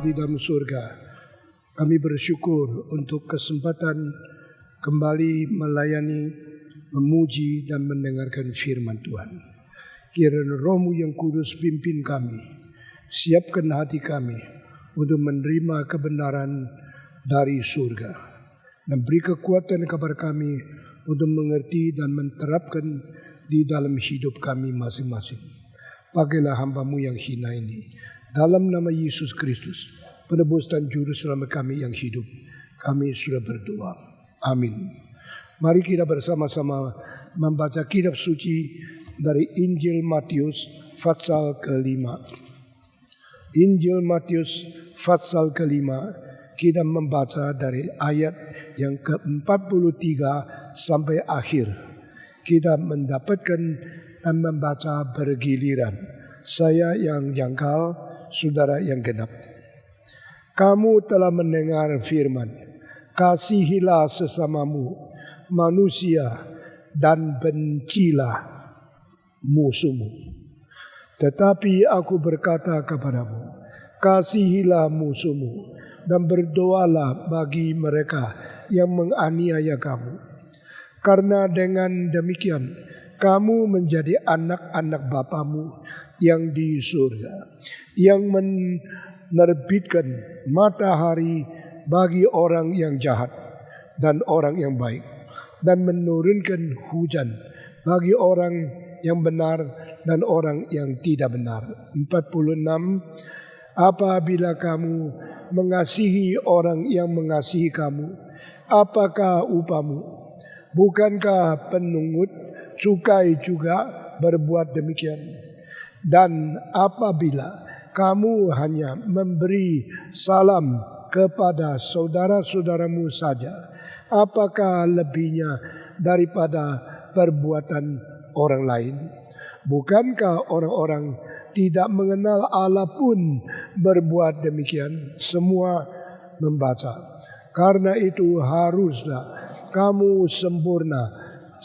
di dalam surga, kami bersyukur untuk kesempatan kembali melayani, memuji dan mendengarkan firman Tuhan. Kiranya Roh-Mu yang kudus pimpin kami, siapkan hati kami untuk menerima kebenaran dari surga, dan beri kekuatan kepada kami untuk mengerti dan menerapkan di dalam hidup kami masing-masing. Pakailah hamba-Mu yang hina ini, dalam nama Yesus Kristus, penebus dan juru selamat kami yang hidup, kami sudah berdoa. Amin. Mari kita bersama-sama membaca kitab suci dari Injil Matius pasal ke-5. Injil Matius pasal ke-5, kita membaca dari ayat yang ke-43 sampai akhir. Kita mendapatkan dan membaca bergiliran. Saya yang jangkal, saudara yang genap. Kamu telah mendengar firman, kasihilah sesamamu manusia dan bencilah musuhmu. Tetapi aku berkata kepadamu, kasihilah musuhmu dan berdoalah bagi mereka yang menganiaya kamu. Karena dengan demikian kamu menjadi anak-anak Bapamu yang di surga, yang menerbitkan matahari bagi orang yang jahat dan orang yang baik, dan menurunkan hujan bagi orang yang benar dan orang yang tidak benar. 46. Apabila kamu mengasihi orang yang mengasihi kamu, apakah upamu? Bukankah penungut cukai juga berbuat demikian? Dan apabila kamu hanya memberi salam kepada saudara-saudaramu saja, apakah lebihnya daripada perbuatan orang lain? Bukankah orang-orang tidak mengenal Allah pun berbuat demikian? Semua membaca. Karena itu haruslah kamu sempurna,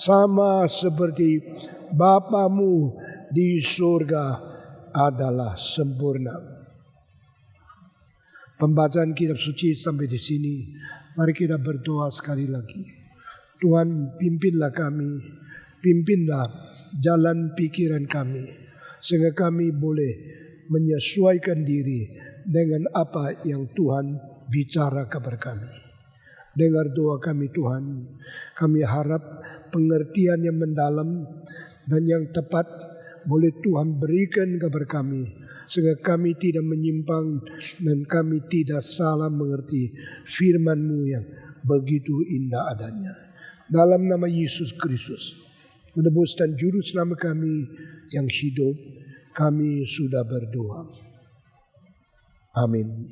sama seperti Bapamu di surga adalah sempurna. Pembacaan kitab suci sampai di sini. Mari kita berdoa sekali lagi. Tuhan, pimpinlah kami, pimpinlah jalan pikiran kami, sehingga kami boleh menyesuaikan diri dengan apa yang Tuhan bicara kepada kami. Dengar doa kami Tuhan, kami harap pengertian yang mendalam dan yang tepat boleh Tuhan berikan kepada kami, sehingga kami tidak menyimpang dan kami tidak salah mengerti firman-Mu yang begitu indah adanya. Dalam nama Yesus Kristus, penebus dan juru selamat kami yang hidup, kami sudah berdoa. Amin.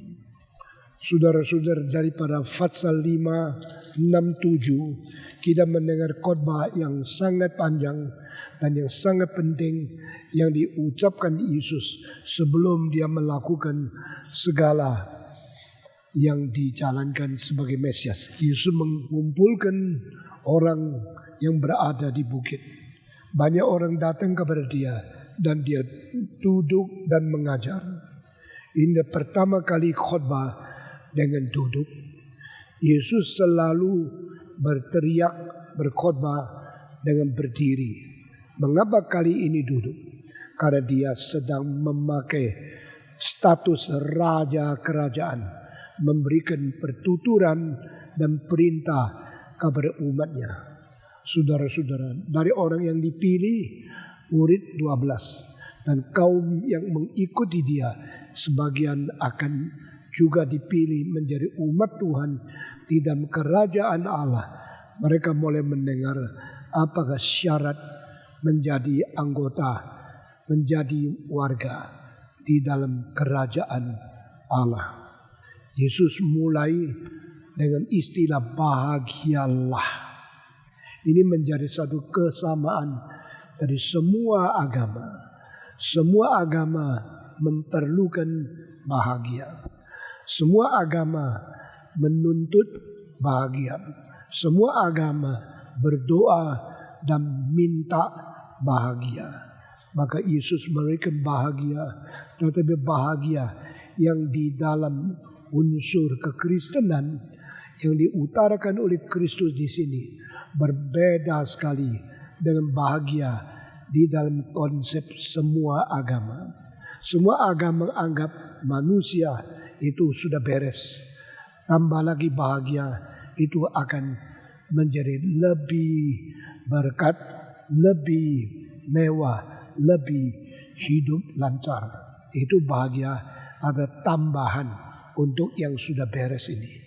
Saudara-saudara, daripada pasal 5, 6, 7 kita mendengar khotbah yang sangat panjang dan yang sangat penting yang diucapkan Yesus sebelum dia melakukan segala yang dijalankan sebagai Mesias. Yesus mengumpulkan orang yang berada di bukit. Banyak orang datang kepada dia dan dia duduk dan mengajar. Ini pertama kali khotbah dengan duduk. Yesus selalu berteriak, berkhotbah dengan berdiri. Mengapa kali ini duduk? Karena dia sedang memakai status raja kerajaan, memberikan pertuturan dan perintah kepada umatnya. Saudara-saudara, dari orang yang dipilih, murid 12, dan kaum yang mengikuti dia, sebagian akan juga dipilih menjadi umat Tuhan di dalam kerajaan Allah. Mereka mulai mendengar apakah syarat menjadi anggota, menjadi warga di dalam kerajaan Allah. Yesus mulai dengan istilah bahagialah. Ini menjadi satu kesamaan dari semua agama. Semua agama memerlukan bahagia. Semua agama menuntut bahagia. Semua agama berdoa dan minta bahagia. Maka Yesus memberikan bahagia, tetapi bahagia yang di dalam unsur kekristenan yang diutarakan oleh Kristus di sini berbeda sekali dengan bahagia di dalam konsep semua agama. Semua agama menganggap manusia itu sudah beres. Tambah lagi bahagia itu akan menjadi lebih berkat, lebih mewah, lebih hidup lancar. Itu bahagia, ada tambahan untuk yang sudah beres ini.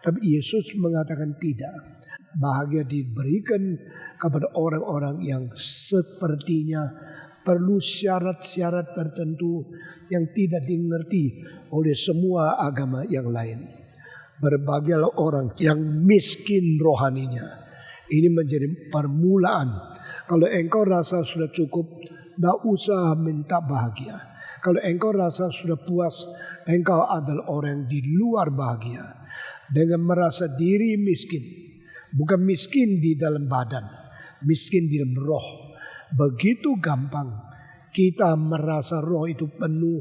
Tapi Yesus mengatakan tidak. Bahagia diberikan kepada orang-orang yang sepertinya perlu syarat-syarat tertentu yang tidak dimengerti oleh semua agama yang lain. Berbahagialah orang yang miskin rohaninya. Ini menjadi permulaan. Kalau engkau rasa sudah cukup, tidak usah minta bahagia. Kalau engkau rasa sudah puas, engkau adalah orang di luar bahagia. Dengan merasa diri miskin. Bukan miskin di dalam badan, miskin di dalam roh. Begitu gampang kita merasa roh itu penuh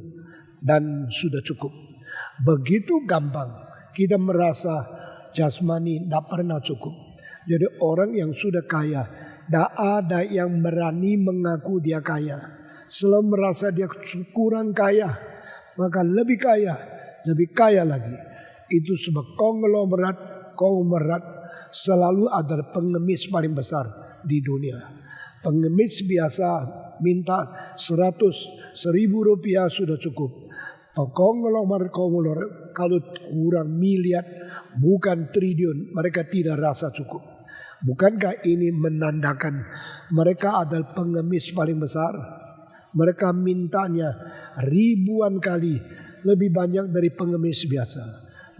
dan sudah cukup. Begitu gampang kita merasa jasmani tidak pernah cukup. Jadi orang yang sudah kaya, tidak ada yang berani mengaku dia kaya. Selalu merasa dia kurang kaya, maka lebih kaya lagi. Itu sebab konglomerat selalu adalah pengemis paling besar di dunia. Pengemis biasa minta 100.000 rupiah sudah cukup. Konglomerat kalau kurang miliar bukan triliun mereka tidak rasa cukup. Bukankah ini menandakan mereka adalah pengemis paling besar? Mereka mintanya ribuan kali lebih banyak dari pengemis biasa.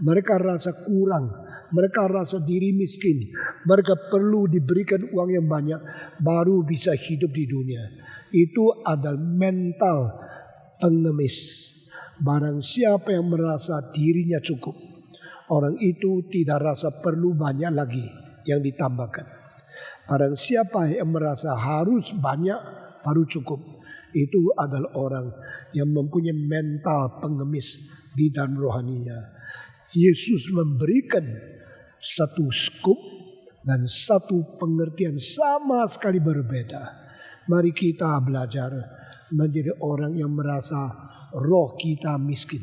Mereka rasa kurang. Mereka rasa diri miskin. Mereka perlu diberikan uang yang banyak baru bisa hidup di dunia. Itu adalah mental pengemis. Barang siapa yang merasa dirinya cukup, orang itu tidak rasa perlu banyak lagi yang ditambahkan. Barang siapa yang merasa harus banyak baru cukup, itu adalah orang yang mempunyai mental pengemis di dalam rohaninya. Yesus memberikan satu skup dan satu pengertian sama sekali berbeda. Mari kita belajar menjadi orang yang merasa roh kita miskin.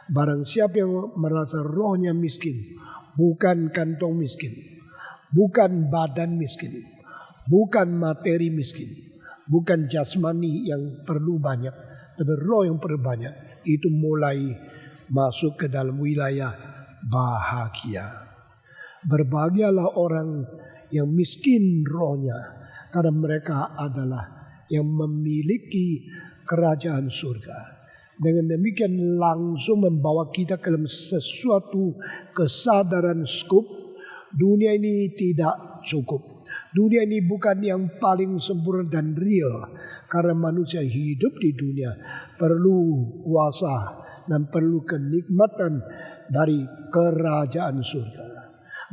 Barang siapa yang merasa rohnya miskin, bukan kantong miskin, bukan badan miskin, bukan materi miskin, bukan jasmani yang perlu banyak, tapi roh yang perlu banyak, itu mulai masuk ke dalam wilayah bahagia. Berbahagialah orang yang miskin rohnya, karena mereka adalah yang memiliki kerajaan surga. Dengan demikian langsung membawa kita ke dalam sesuatu kesadaran skup. Dunia ini tidak cukup. Dunia ini bukan yang paling sempurna dan real. Karena manusia hidup di dunia perlu kuasa dan perlu kenikmatan dari kerajaan surga.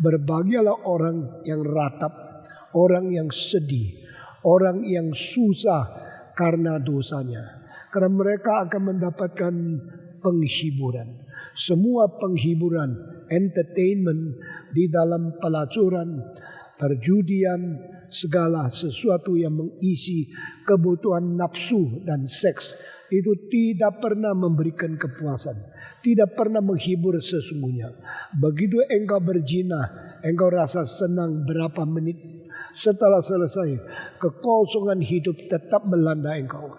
Berbahagialah orang yang ratap, orang yang sedih, orang yang susah karena dosanya. Karena mereka akan mendapatkan penghiburan. Semua penghiburan, entertainment di dalam pelacuran, perjudian, segala sesuatu yang mengisi kebutuhan nafsu dan seks itu tidak pernah memberikan kepuasan, tidak pernah menghibur sesungguhnya. Begitu engkau berzina, engkau rasa senang berapa menit. Setelah selesai, kekosongan hidup tetap melanda engkau.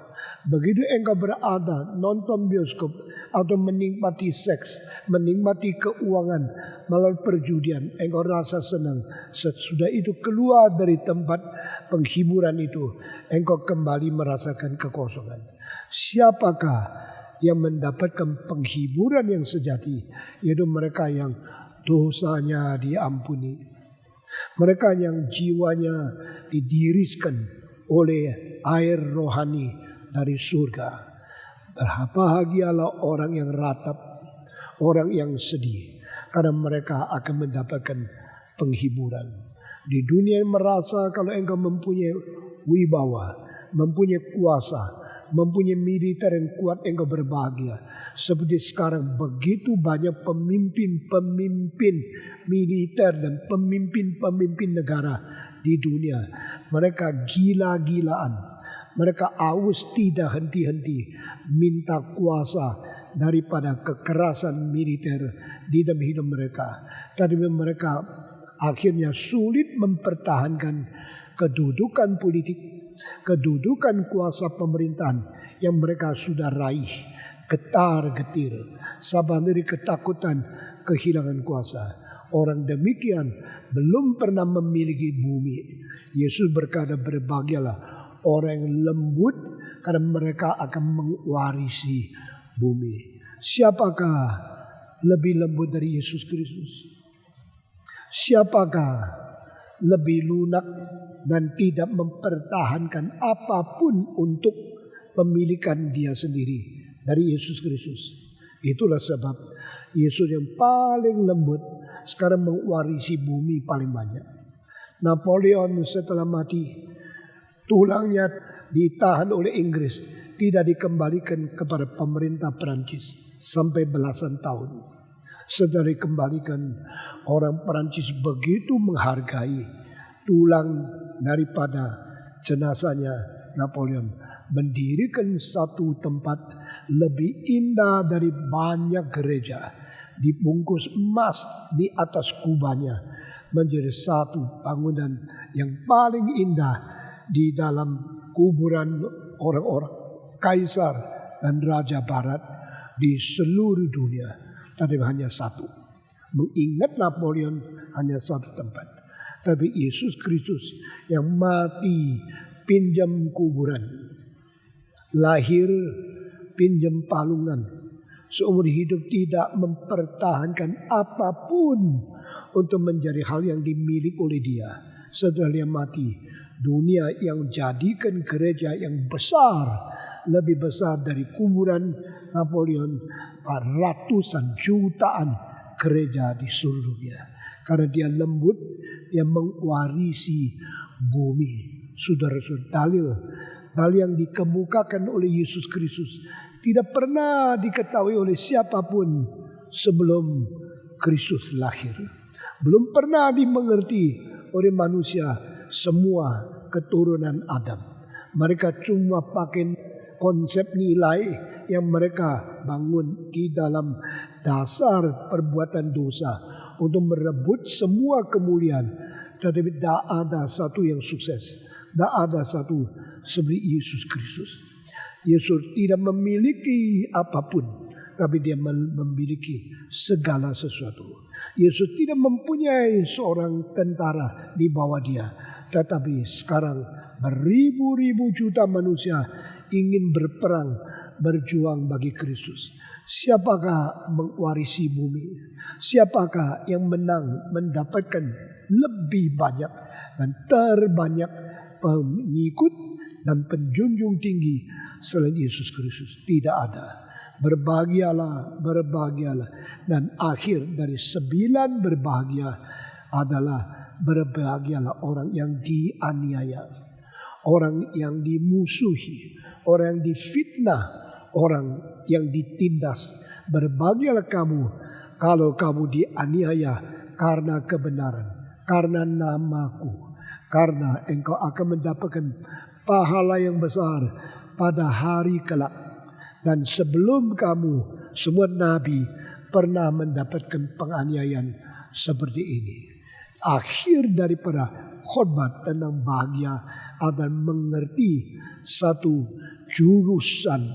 Begitu engkau berada nonton bioskop atau menikmati seks, menikmati keuangan melalui perjudian, engkau rasa senang. Sesudah itu keluar dari tempat penghiburan itu, engkau kembali merasakan kekosongan. Siapakah yang mendapatkan penghiburan yang sejati? Yaitu mereka yang dosanya diampuni. Mereka yang jiwanya didiriskan oleh air rohani dari surga. Berbahagialah orang yang ratap, orang yang sedih, karena mereka akan mendapatkan penghiburan. Di dunia yang merasa kalau engkau mempunyai wibawa, mempunyai kuasa, mempunyai militer yang kuat, engkau berbahagia. Seperti sekarang begitu banyak pemimpin-pemimpin militer dan pemimpin-pemimpin negara di dunia. Mereka gila-gilaan, mereka aus tidak henti-henti minta kuasa daripada kekerasan militer di dalam hidup mereka. Tapi mereka akhirnya sulit mempertahankan kedudukan politik, kedudukan kuasa pemerintahan yang mereka sudah raih. Getar-getir, sabar dari ketakutan kehilangan kuasa. Orang demikian belum pernah memiliki bumi. Yesus berkata, berbahagialah orang yang lembut, karena mereka akan mewarisi bumi. Siapakah lebih lembut dari Yesus Kristus? Siapakah lebih lunak dan tidak mempertahankan apapun untuk pemilikan dia sendiri dari Yesus Kristus? Itulah sebab Yesus yang paling lembut sekarang mewarisi bumi paling banyak. Napoleon setelah mati, tulangnya ditahan oleh Inggris, tidak dikembalikan kepada pemerintah Perancis sampai belasan tahun. Setelah dikembalikan, orang Perancis begitu menghargai tulang daripada jenazahnya Napoleon, mendirikan satu tempat lebih indah dari banyak gereja, dibungkus emas di atas kubahnya, menjadi satu bangunan yang paling indah di dalam kuburan orang-orang kaisar dan raja barat di seluruh dunia. Tapi hanya satu, mengingat Napoleon, hanya satu tempat. Tapi Yesus Kristus yang mati pinjam kuburan, lahir pinjam palungan, seumur hidup tidak mempertahankan apapun untuk menjadi hal yang dimiliki oleh dia. Setelah dia mati, dunia yang jadikan gereja yang besar, lebih besar dari kuburan Napoleon, ratusan jutaan gereja di seluruh dunia. Karena dia lembut, dia mewarisi bumi. Saudara-saudara, dalil yang dikemukakan oleh Yesus Kristus tidak pernah diketahui oleh siapapun sebelum Kristus lahir. Belum pernah dimengerti oleh manusia semua keturunan Adam. Mereka cuma pakai konsep nilai yang mereka bangun di dalam dasar perbuatan dosa untuk merebut semua kemuliaan. Tetapi tidak ada satu yang sukses, tidak ada satu seperti Yesus Kristus. Yesus tidak memiliki apapun, tapi dia memiliki segala sesuatu. Yesus tidak mempunyai seorang tentara di bawah dia, tetapi sekarang beribu-ribu juta manusia ingin berperang, berjuang bagi Kristus. Siapakah mewarisi bumi? Siapakah yang menang mendapatkan lebih banyak dan terbanyak pengikut dan penjunjung tinggi selain Yesus Kristus? Tidak ada. Berbahagialah, berbahagialah. Dan akhir dari 9 berbahagia adalah berbahagialah orang yang dianiaya, orang yang dimusuhi, orang yang difitnah, orang yang ditindas. Berbahagialah kamu kalau kamu dianiaya karena kebenaran, karena namaku, karena engkau akan mendapatkan pahala yang besar pada hari kelak. Dan sebelum kamu, semua nabi pernah mendapatkan penganiayaan seperti ini. Akhir daripada khotbah tentang bahagia adalah mengerti satu jurusan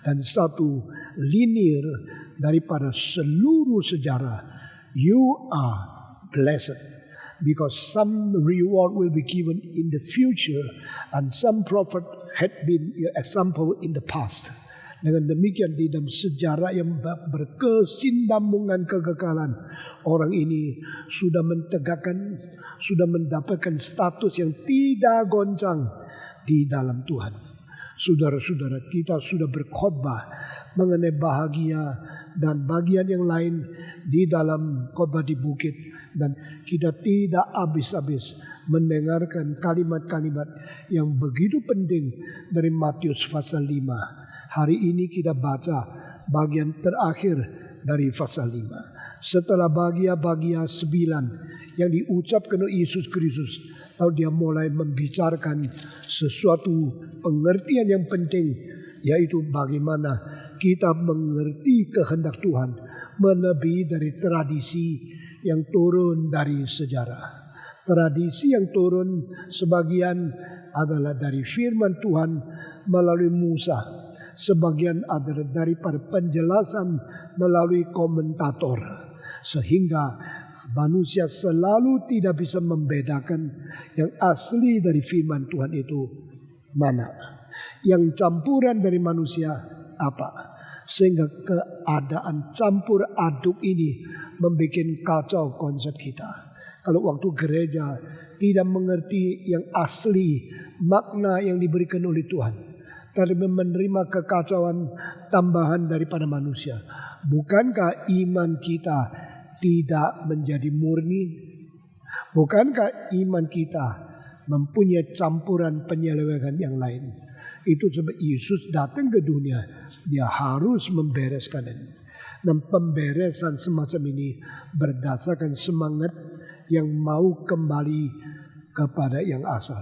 dan satu linear daripada seluruh sejarah. You are blessed because some reward will be given in the future and some prophet had been example in the past. Dengan demikian di dalam sejarah yang berkesinambungan kekekalan, orang ini sudah mentegakkan, sudah mendapatkan status yang tidak goncang di dalam Tuhan. Saudara-saudara, kita sudah berkhotbah mengenai bahagia dan bagian yang lain di dalam khotbah di bukit, dan kita tidak habis-habis mendengarkan kalimat-kalimat yang begitu penting dari Matius pasal 5. Hari ini kita baca bagian terakhir dari pasal 5. Setelah bagian 9 yang diucapkan oleh Yesus Kristus, lalu dia mulai membicarakan sesuatu pengertian yang penting, yaitu bagaimana kita mengerti kehendak Tuhan melebihi dari tradisi yang turun dari sejarah. Tradisi yang turun sebagian adalah dari firman Tuhan melalui Musa, sebagian adalah daripada penjelasan melalui komentator, sehingga manusia selalu tidak bisa membedakan yang asli dari firman Tuhan itu mana, yang campuran dari manusia apa. Sehingga keadaan campur aduk ini membuat kacau konsep kita. Kalau waktu gereja tidak mengerti yang asli makna yang diberikan oleh Tuhan, tapi menerima kekacauan tambahan daripada manusia, bukankah iman kita tidak menjadi murni? Bukankah iman kita mempunyai campuran penyelewengan yang lain? Itu sebab Yesus datang ke dunia, dia harus membereskan ini. Dan pemberesan semacam ini berdasarkan semangat yang mau kembali kepada yang asal.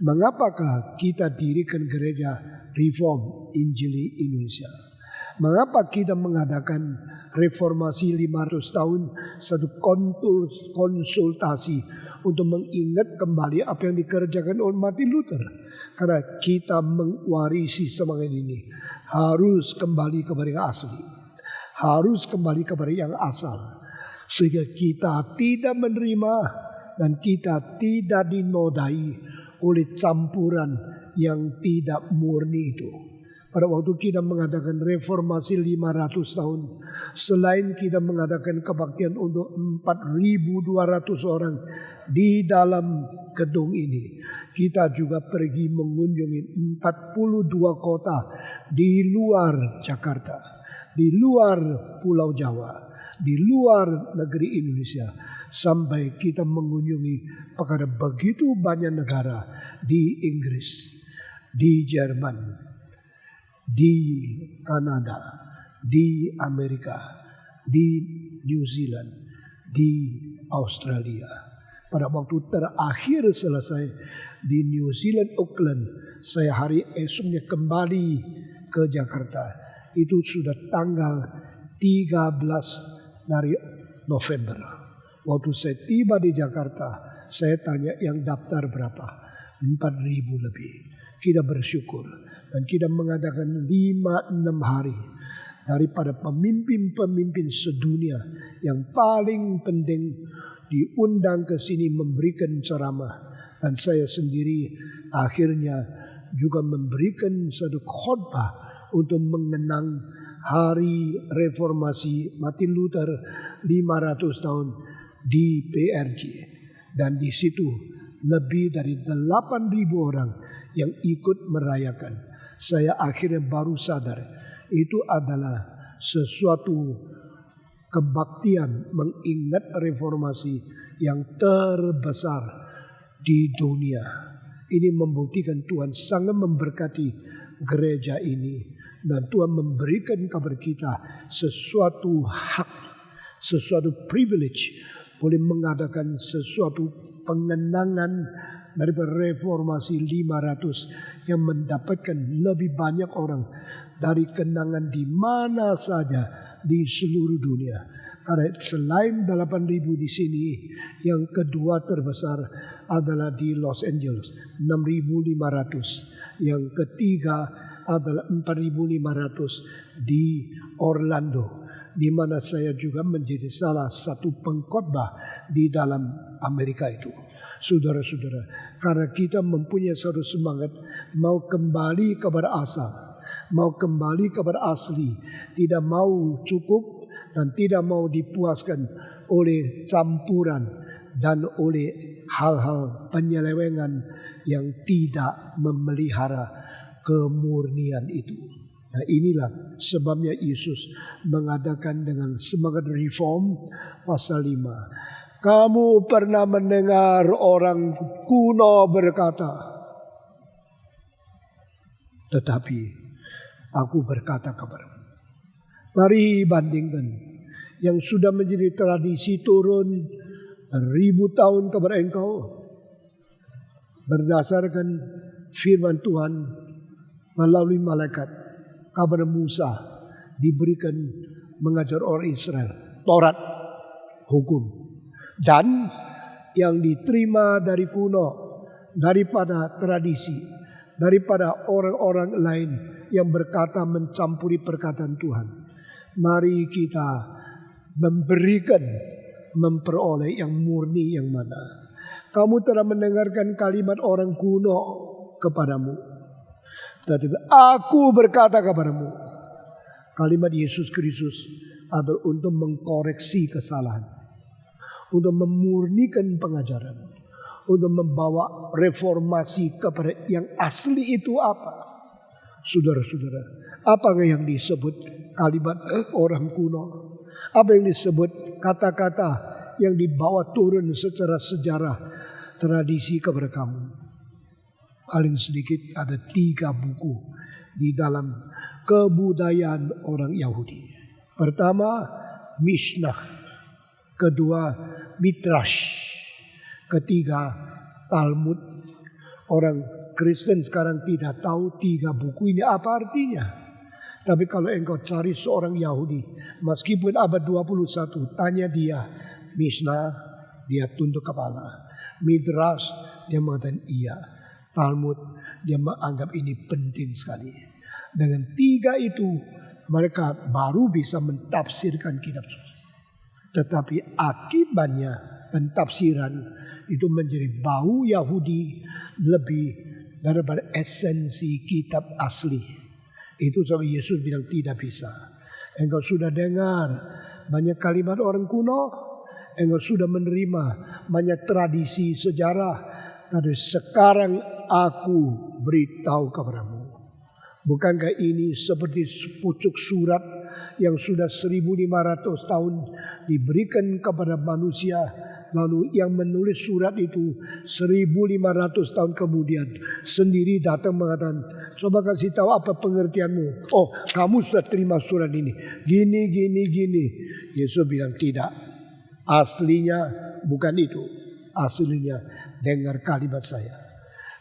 Mengapakah kita dirikan gereja Reform Injili Indonesia? Mengapa kita mengadakan reformasi 500 tahun, satu konsultasi untuk mengingat kembali apa yang dikerjakan oleh Martin Luther? Karena kita mewarisi semangat ini, harus kembali kepada yang asli, harus kembali kepada yang asal, sehingga kita tidak menerima dan kita tidak dinodai oleh campuran yang tidak murni itu. Pada waktu kita mengadakan reformasi 500 tahun, selain kita mengadakan kebaktian untuk 4.200 orang di dalam gedung ini, kita juga pergi mengunjungi 42 kota di luar Jakarta, di luar Pulau Jawa, di luar negeri Indonesia, sampai kita mengunjungi kepada begitu banyak negara di Inggris, di Jerman, di Kanada, di Amerika, di New Zealand, di Australia. Pada waktu terakhir selesai di New Zealand, Auckland, saya hari esoknya kembali ke Jakarta. Itu sudah tanggal 13 dari November. Waktu saya tiba di Jakarta, saya tanya yang daftar berapa? 4.000 lebih. Kita bersyukur. Dan kita mengadakan 5-6 hari daripada pemimpin-pemimpin sedunia yang paling penting diundang ke sini memberikan ceramah. Dan saya sendiri akhirnya juga memberikan satu khotbah untuk mengenang hari reformasi Martin Luther 500 tahun di PRJ. Dan di situ lebih dari 8.000 orang yang ikut merayakan. Saya akhirnya baru sadar itu adalah sesuatu kebaktian mengingat reformasi yang terbesar di dunia. Ini membuktikan Tuhan sangat memberkati gereja ini, dan Tuhan memberikan kepada kita sesuatu hak, sesuatu privilege, boleh mengadakan sesuatu pengenangan dari reformasi 500 yang mendapatkan lebih banyak orang dari kenangan di mana saja di seluruh dunia. Karena selain 8.000 di sini, yang kedua terbesar adalah di Los Angeles, 6.500. Yang ketiga adalah 4.500 di Orlando, di mana saya juga menjadi salah satu pengkhotbah di dalam Amerika itu. Saudara-saudara, karena kita mempunyai satu semangat mau kembali kepada asal, mau kembali kepada asli, tidak mau cukup dan tidak mau dipuaskan oleh campuran dan oleh hal-hal penyelewengan yang tidak memelihara kemurnian itu. Nah inilah sebabnya Yesus mengadakan dengan semangat reform pasal 5. Kamu pernah mendengar orang kuno berkata, tetapi aku berkata kepadamu. Mari bandingkan yang sudah menjadi tradisi turun 1000 tahun kepada engkau. Berdasarkan firman Tuhan melalui malaikat kepada Musa diberikan mengajar orang Israel Taurat, hukum. Dan yang diterima dari kuno, daripada tradisi, daripada orang-orang lain yang berkata mencampuri perkataan Tuhan. Mari kita memperoleh yang murni yang mana. Kamu telah mendengarkan kalimat orang kuno kepadamu. Tetapi aku berkata kepadamu, kalimat Yesus Kristus adalah untuk mengkoreksi kesalahan, untuk memurnikan pengajaran, untuk membawa reformasi kepada yang asli itu apa? Saudara-saudara, apakah yang disebut kalimat orang kuno? Apa yang disebut kata-kata yang dibawa turun secara sejarah tradisi kepada kamu? Paling sedikit ada 3 buku di dalam kebudayaan orang Yahudi. Pertama, Mishnah. Kedua, Midrash. Ketiga, Talmud. Orang Kristen sekarang tidak tahu 3 buku ini apa artinya. Tapi kalau engkau cari seorang Yahudi, meskipun abad 21, tanya dia Mishnah, dia tunduk kepala. Midrash, dia mengatakan iya. Talmud, dia menganggap ini penting sekali. Dengan 3 itu mereka baru bisa mentafsirkan kitab suci. Tetapi akibatnya pentafsiran itu menjadi bau Yahudi lebih daripada esensi kitab asli. Itu sebab Yesus bilang tidak bisa. Engkau sudah dengar banyak kalimat orang kuno, engkau sudah menerima banyak tradisi sejarah. Tapi sekarang aku beritahu kepadamu. Bukankah ini seperti sepucuk surat yang sudah 1500 tahun diberikan kepada manusia. Lalu yang menulis surat itu 1500 tahun kemudian sendiri datang mengatakan, coba kasih tahu apa pengertianmu. Oh, kamu sudah terima surat ini. Gini. Yesus bilang tidak. Aslinya bukan itu. Aslinya dengar kalimat saya.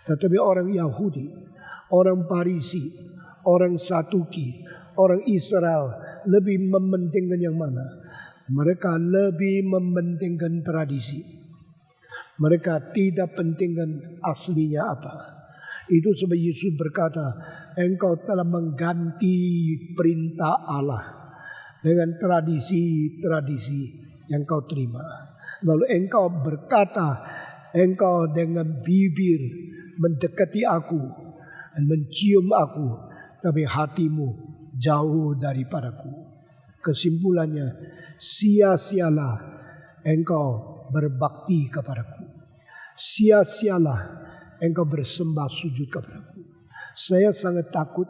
Tetapi orang Yahudi, orang Parisi, orang Saduki, orang Israel lebih mementingkan yang mana? Mereka lebih mementingkan tradisi. Mereka tidak pentingkan aslinya apa. Itu sebab Yesus berkata, engkau telah mengganti perintah Allah dengan tradisi-tradisi yang kau terima. Lalu engkau berkata, engkau dengan bibir mendekati aku dan mencium aku, tapi hatimu jauh daripadaku. Kesimpulannya, sia-sialah engkau berbakti kepadaku. Sia-sialah engkau bersembah sujud kepadaku. Saya sangat takut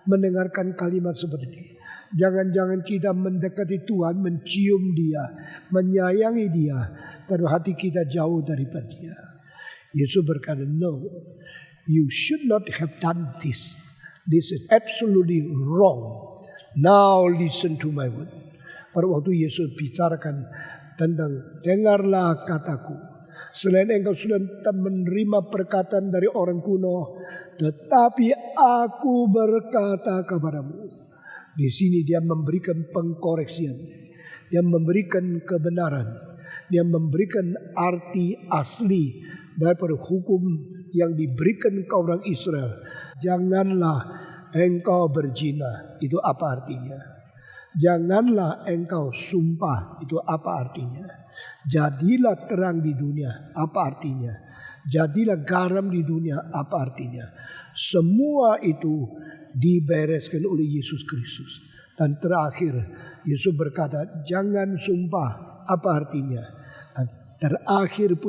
mendengarkan kalimat seperti ini. Jangan-jangan kita mendekati Tuhan, mencium dia, menyayangi dia, tapi hati kita jauh daripada dia. Yesus berkata, no, you should not have done this. This is absolutely wrong. Now listen to my word. Pada waktu Yesus bicarakan tentang dengarlah kataku. Selain engkau sudah menerima perkataan dari orang kuno, tetapi aku berkata kepadamu. Di sini dia memberikan pengkoreksian, dia memberikan kebenaran, dia memberikan arti asli daripada hukum yang diberikan ke orang Israel. Janganlah engkau berzina, itu apa artinya? Janganlah engkau sumpah, itu apa artinya? Jadilah terang di dunia, apa artinya? Jadilah garam di dunia, apa artinya? Semua itu dibereskan oleh Yesus Kristus. Dan terakhir Yesus berkata, jangan sumpah, apa artinya? Dan terakhir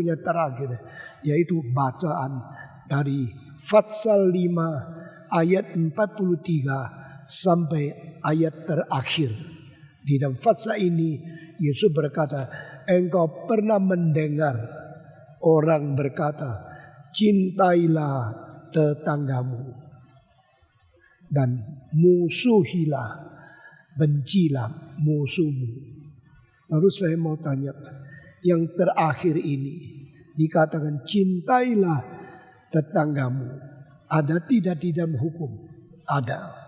yaitu bacaan dari Fatsal 5 ayat 43 sampai ayat terakhir. Di dalam fasa ini Yesus berkata, engkau pernah mendengar orang berkata, cintailah tetanggamu dan musuhilah, bencilah musuhmu. Lalu saya mau tanya, yang terakhir ini dikatakan cintailah tetanggamu, ada tidak di dalam hukum? Ada.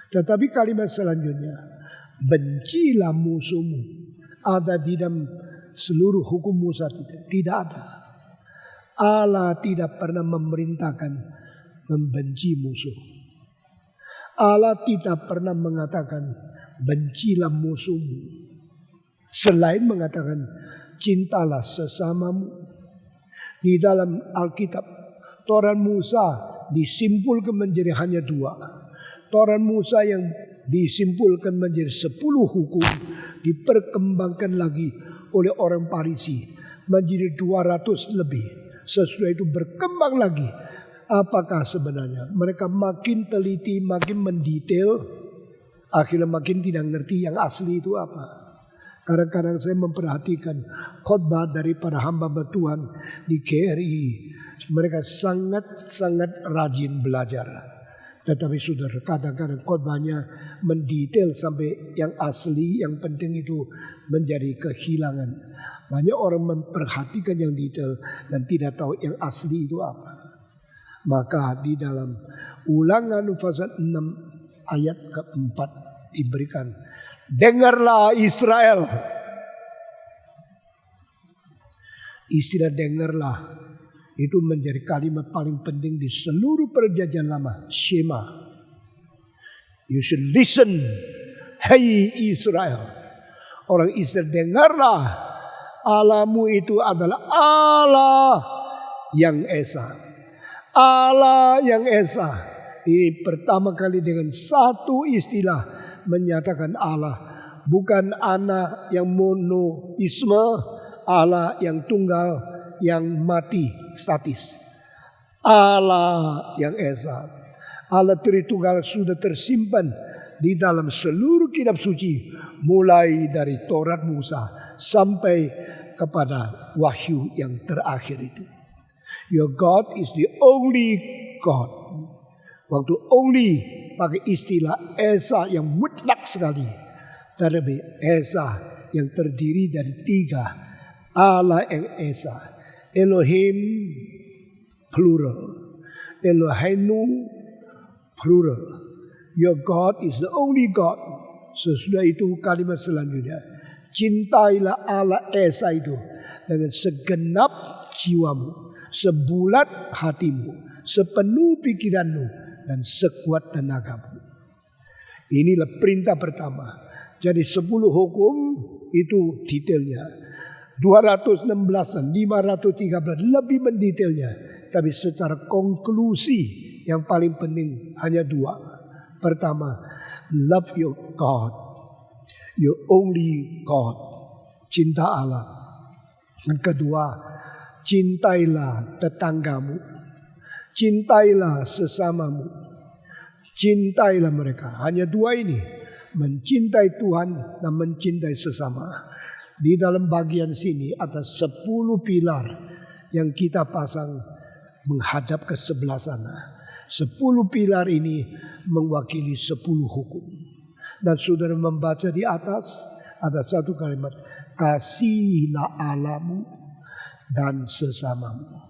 Tetapi kalimat selanjutnya, bencilah musuhmu, ada di dalam seluruh hukum Musa? Tidak ada. Allah tidak pernah memerintahkan membenci musuh. Allah tidak pernah mengatakan bencilah musuhmu, selain mengatakan cintalah sesamamu. Di dalam Alkitab, Taurat Musa disimpulkan menjadi hanya 2. Taurat Musa yang disimpulkan menjadi 10 hukum diperkembangkan lagi oleh orang Farisi menjadi 200 lebih. Sesudah itu berkembang lagi. Apakah sebenarnya mereka makin teliti, makin mendetail, akhirnya makin tidak ngerti yang asli itu apa. Kadang-kadang saya memperhatikan khotbah dari para hamba Tuhan di KRI. Mereka sangat-sangat rajin belajar. Tetapi saudara, kadang-kadang khotbahnya mendetail sampai yang asli, yang penting itu menjadi kehilangan. Banyak orang memperhatikan yang detail dan tidak tahu yang asli itu apa. Maka di dalam Ulangan pasal 6 ayat keempat diberikan, dengarlah Israel. Istilah dengarlah itu menjadi kalimat paling penting di seluruh perjanjian lama. Shema. You should listen. Hai Israel. Orang Israel, dengarlah. Allahmu itu adalah Allah yang esa. Allah yang esa. Ini pertama kali dengan satu istilah menyatakan Allah. Bukan anak yang monoisme, Allah yang tunggal, yang mati statis. Allah yang esa. Allah Tritunggal sudah tersimpan di dalam seluruh kitab suci, mulai dari Taurat Musa sampai kepada wahyu yang terakhir itu. Your God is the only God. Waktu only pakai istilah esa yang mutlak sekali. Tetapi esa yang terdiri dari 3. Allah yang esa. Elohim plural. Eloheinu plural. Your God is the only God. Sesudah itu kalimat selanjutnya, cintailah Allah esa itu dengan segenap jiwamu, sebulat hatimu, sepenuh pikiranmu, dan sekuat tenagamu. Inilah perintah pertama. Jadi 10 hukum itu detailnya. 216 dan 513 lebih mendetailnya. Tapi secara konklusi yang paling penting hanya 2. Pertama, love your God, your only God. Cinta Allah. Yang kedua, cintailah tetanggamu. Cintailah sesamamu. Cintailah mereka. Hanya 2 ini. Mencintai Tuhan dan mencintai sesama. Di dalam bagian sini ada 10 pilar yang kita pasang menghadap ke sebelah sana. 10 pilar ini mewakili 10 hukum. Dan saudara membaca di atas ada satu kalimat, kasihilah Allahmu dan sesamamu.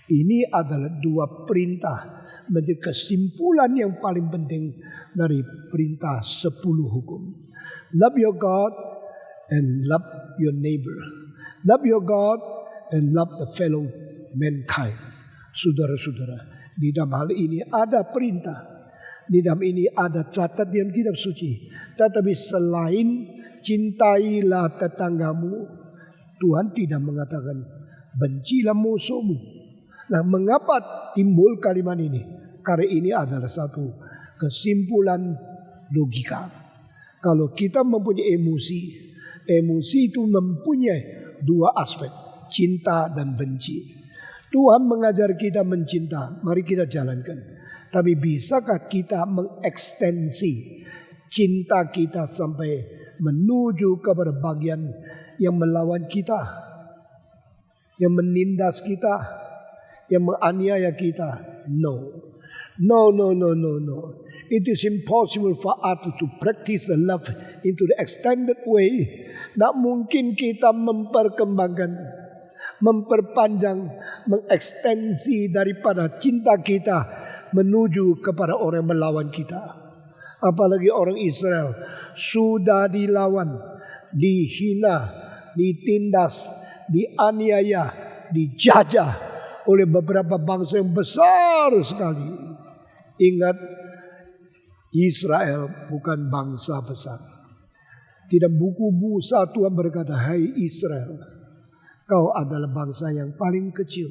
Ini adalah 2 perintah menjadi kesimpulan yang paling penting dari perintah 10 hukum. Love your God and love your neighbor. Love your God and love the fellow mankind. Saudara-saudara, di dalam hal ini ada perintah. Di dalam ini ada catat di dalam kitab suci. Tetapi selain cintailah tetanggamu, Tuhan tidak mengatakan bencilah musuhmu. Nah, mengapa timbul kalimat ini? Karena ini adalah satu kesimpulan logika. Kalau kita mempunyai emosi itu mempunyai 2 aspek, cinta dan benci. Tuhan mengajar kita mencinta, mari kita jalankan. Tapi bisakah kita mengekstensi cinta kita sampai menuju kepada bagian yang melawan kita, yang menindas kita, yang menganiaya kita? No. No. It is impossible for us to practice the love into the extended way. Tak mungkin kita memperkembangkan, memperpanjang, mengekstensi daripada cinta kita menuju kepada orang yang melawan kita. Apalagi orang Israel sudah dilawan, dihina, ditindas, dianiaya, dijajah oleh beberapa bangsa yang besar sekali. Ingat, Israel bukan bangsa besar. Di dalam buku Musa Tuhan berkata, hai Israel, kau adalah bangsa yang paling kecil.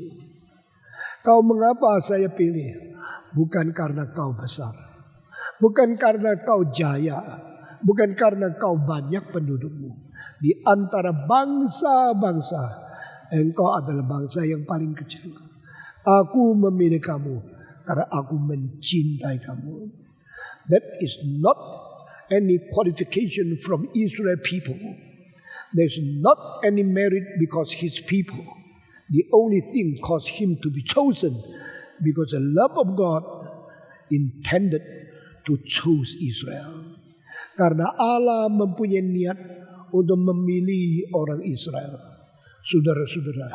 Kau mengapa saya pilih? Bukan karena kau besar, bukan karena kau jaya, bukan karena kau banyak pendudukmu. Di antara bangsa-bangsa, engkau adalah bangsa yang paling kecil. Aku memilih kamu karena aku mencintai kamu. That is not any qualification from Israel people. There's not any merit because his people. The only thing caused him to be chosen because the love of God intended to choose Israel. Karena Allah mempunyai niat untuk memilih orang Israel. Saudara-saudara,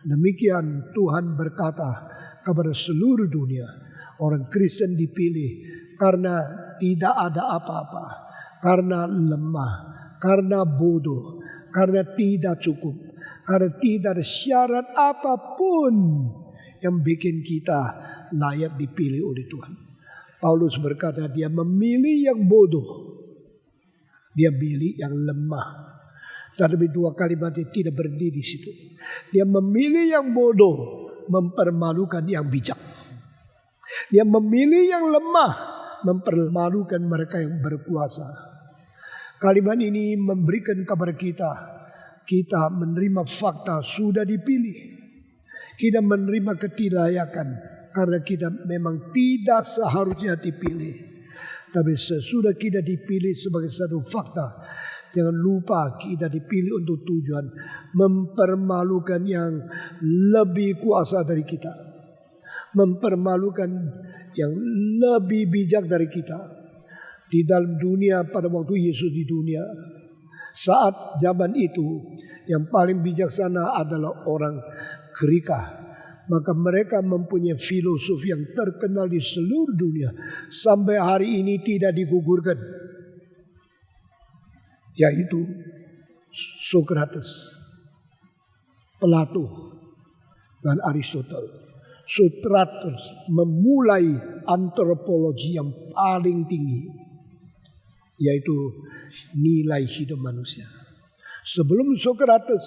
demikian Tuhan berkata kepada seluruh dunia, orang Kristen dipilih karena tidak ada apa-apa, karena lemah, karena bodoh, karena tidak cukup, karena tidak ada syarat apapun yang bikin kita layak dipilih oleh Tuhan. Paulus berkata dia memilih yang bodoh, dia pilih yang lemah. Tetapi dua kalimat itu tidak berhenti di situ. Dia memilih yang bodoh, mempermalukan yang bijak. Dia memilih yang lemah, mempermalukan mereka yang berkuasa. Kalimat ini memberikan kepada kita menerima fakta sudah dipilih. Kita menerima ketidaklayakan karena kita memang tidak seharusnya dipilih. Tapi sesudah kita dipilih sebagai satu fakta, jangan lupa kita dipilih untuk tujuan mempermalukan yang lebih kuasa dari kita, mempermalukan yang lebih bijak dari kita. Di dalam dunia pada waktu Yesus di dunia, saat zaman itu yang paling bijaksana adalah orang Gerika. Maka mereka mempunyai filosofi yang terkenal di seluruh dunia sampai hari ini tidak digugurkan, yaitu Socrates, Plato, dan Aristoteles. Socrates memulai antropologi yang paling tinggi, yaitu nilai hidup manusia. Sebelum Socrates,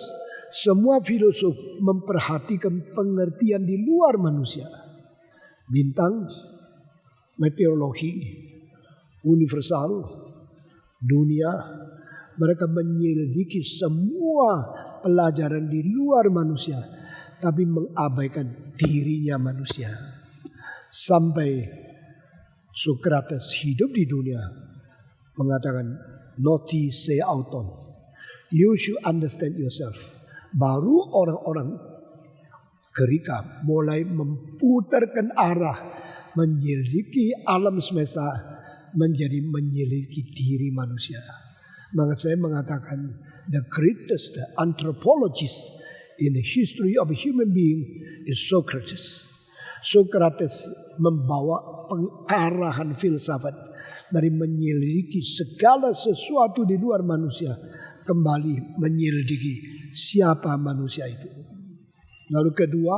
semua filosof memperhatikan pengertian di luar manusia. Bintang, meteorologi, universal, dunia. Mereka menyelidiki semua pelajaran di luar manusia, tapi mengabaikan dirinya manusia. Sampai Socrates hidup di dunia mengatakan, noti se auton. You should understand yourself. Baru orang-orang Gerika mulai memutarkan arah menyelidiki alam semesta menjadi menyelidiki diri manusia. Maka saya mengatakan the greatest anthropologist in the history of a human being is Socrates. Socrates membawa pengarahan filsafat dari menyelidiki segala sesuatu di luar manusia kembali menyelidiki siapa manusia itu. Lalu kedua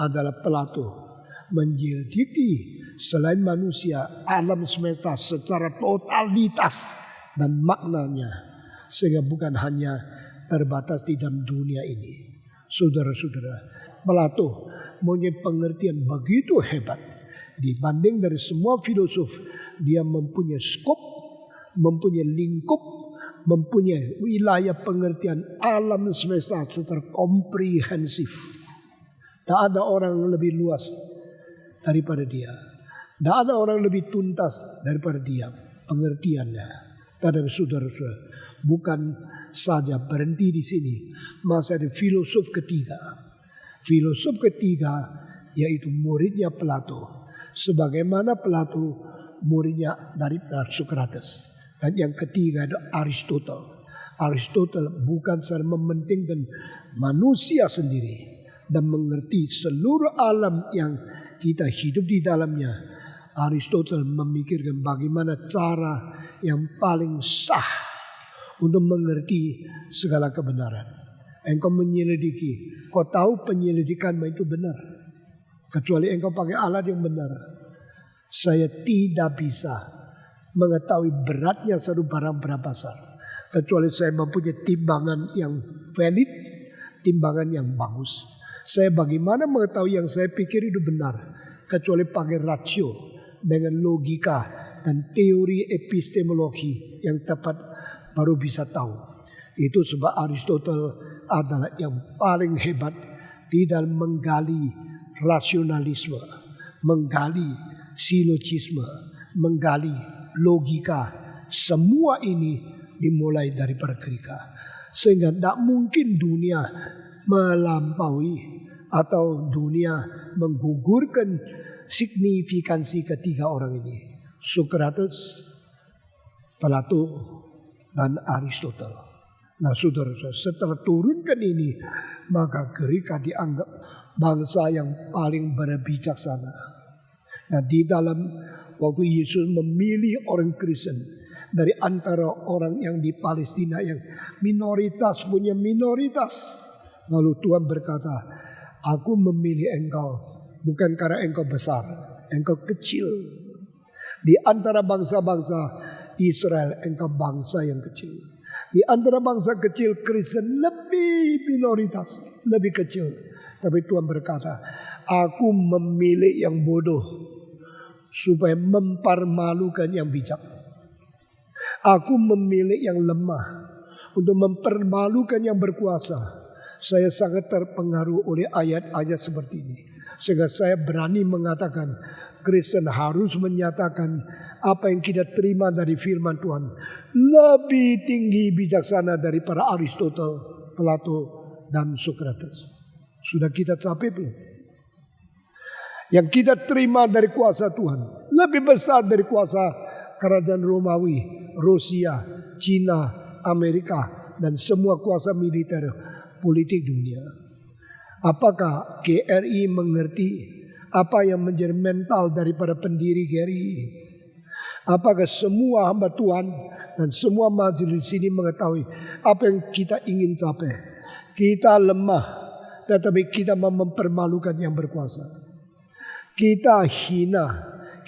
adalah Plato, menyelidiki selain manusia alam semesta secara totalitas dan maknanya, sehingga bukan hanya terbatas di dalam dunia ini. Saudara-saudara, Plato mempunyai pengertian begitu hebat dibanding dari semua filosof. Dia mempunyai skop, mempunyai lingkup, mempunyai wilayah pengertian alam semesta secara komprehensif. Tak ada orang lebih luas daripada dia. Tidak ada orang lebih tuntas daripada dia pengertiannya. Tetapi saudara-saudara, bukan saja berhenti di sini, masih ada filosof ketiga. Filosof ketiga yaitu muridnya Plato. Sebagaimana Plato muridnya dari Socrates. Dan yang ketiga itu Aristotle. Aristotle bukan saja mementingkan manusia sendiri dan mengerti seluruh alam yang kita hidup di dalamnya. Aristotle memikirkan bagaimana cara yang paling sah untuk mengerti segala kebenaran. Engkau menyelidiki, kau tahu penyelidikanmu itu benar. Kecuali engkau pakai alat yang benar. Saya tidak bisa mengetahui beratnya satu barang berapa besar. Kecuali saya mempunyai timbangan yang valid, timbangan yang bagus. Saya bagaimana mengetahui yang saya pikir itu benar. Kecuali pakai rasio dengan logika dan teori epistemologi yang tepat baru bisa tahu. Itu sebab Aristotle adalah yang paling hebat di dalam menggali rasionalisme, menggali silogisme, menggali logika. Semua ini dimulai dari Greka. Sehingga tidak mungkin dunia melampaui atau dunia menggugurkan signifikansi ketiga orang ini. Socrates, Plato, dan Aristotle. Nah saudara-saudara, setelah turunkan ini, maka Greka dianggap bangsa yang paling berbijaksana. Nah di dalam waktu Yesus memilih orang Kristen dari antara orang yang di Palestina yang minoritas punya minoritas. Lalu Tuhan berkata, aku memilih engkau bukan karena engkau besar, engkau kecil. Di antara bangsa-bangsa Israel, engkau bangsa yang kecil. Di antara bangsa kecil Kristen lebih minoritas, lebih kecil. Tapi Tuhan berkata, aku memilih yang bodoh supaya mempermalukan yang bijak. Aku memilih yang lemah untuk mempermalukan yang berkuasa. Saya sangat terpengaruh oleh ayat-ayat seperti ini. Sehingga saya berani mengatakan Kristen harus menyatakan apa yang kita terima dari firman Tuhan lebih tinggi bijaksana daripada Aristotle, Plato, dan Socrates. Sudah kita capai belum? Yang kita terima dari kuasa Tuhan lebih besar dari kuasa kerajaan Romawi, Rusia, Cina, Amerika, dan semua kuasa militer politik dunia. Apakah GRI mengerti apa yang menjadi mental daripada pendiri GRI? Apakah semua hamba Tuhan dan semua majelis ini mengetahui apa yang kita ingin capai? Kita lemah, tetapi kita mempermalukan yang berkuasa. Kita hina,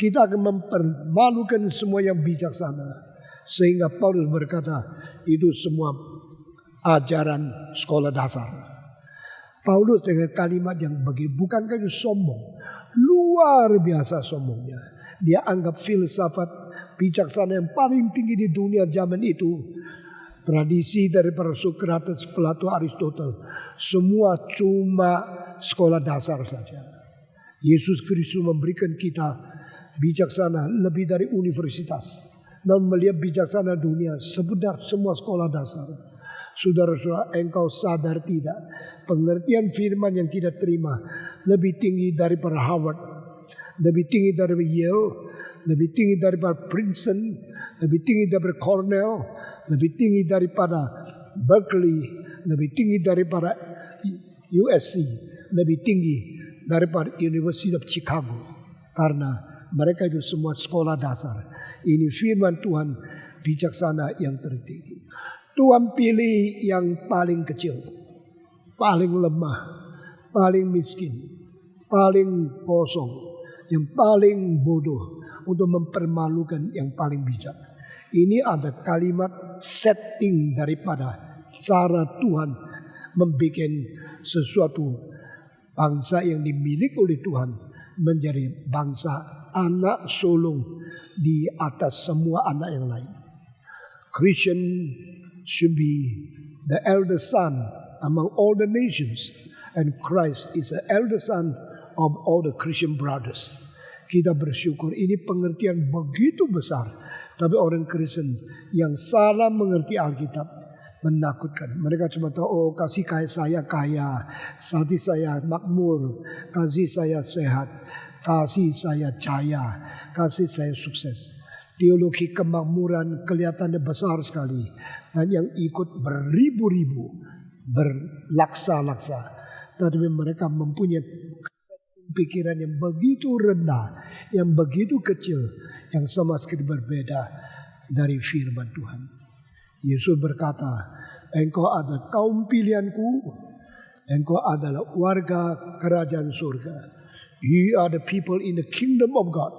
kita akan mempermalukan semua yang bijaksana. Sehingga Paulus berkata, itu semua ajaran sekolah dasar. Paulus dengan kalimat yang begini, bukankah itu sombong? Luar biasa sombongnya. Dia anggap filsafat bijaksana yang paling tinggi di dunia zaman itu. Tradisi daripada Socrates, Plato, Aristotle. Semua cuma sekolah dasar saja. Yesus Kristus memberikan kita bijaksana lebih dari universitas. Dan melihat bijaksana dunia sebenar semua sekolah dasar. Saudara-saudara, engkau sadar tidak? Pengertian firman yang kita terima lebih tinggi daripada Harvard, lebih tinggi daripada Yale, lebih tinggi daripada Princeton, lebih tinggi daripada Cornell, lebih tinggi daripada Berkeley, lebih tinggi daripada USC, lebih tinggi daripada University of Chicago. Karena mereka itu semua sekolah dasar. Ini firman Tuhan bijaksana yang tertinggi. Tuhan pilih yang paling kecil, paling lemah, paling miskin, paling kosong, yang paling bodoh untuk mempermalukan yang paling bijak. Ini ada kalimat setting daripada cara Tuhan membuat sesuatu bangsa yang dimiliki oleh Tuhan menjadi bangsa anak sulung di atas semua anak yang lain. Christian should be the elder son among all the nations, and Christ is the elder son of all the Christian brothers. Kita bersyukur, ini pengertian begitu besar. Tapi orang Kristen yang salah mengerti Alkitab menakutkan. Mereka cuma tahu, oh kasih saya kaya, hati saya makmur, kasih saya sehat, kasih saya jaya, kasih saya sukses. Teologi kemakmuran kelihatannya besar sekali. Dan yang ikut beribu-ribu, berlaksa-laksa. Tapi mereka mempunyai pikiran yang begitu rendah, yang begitu kecil, yang sama sekali berbeda dari firman Tuhan. Yesus berkata, engkau adalah kaum pilihanku, engkau adalah warga kerajaan surga. You are the people in the kingdom of God.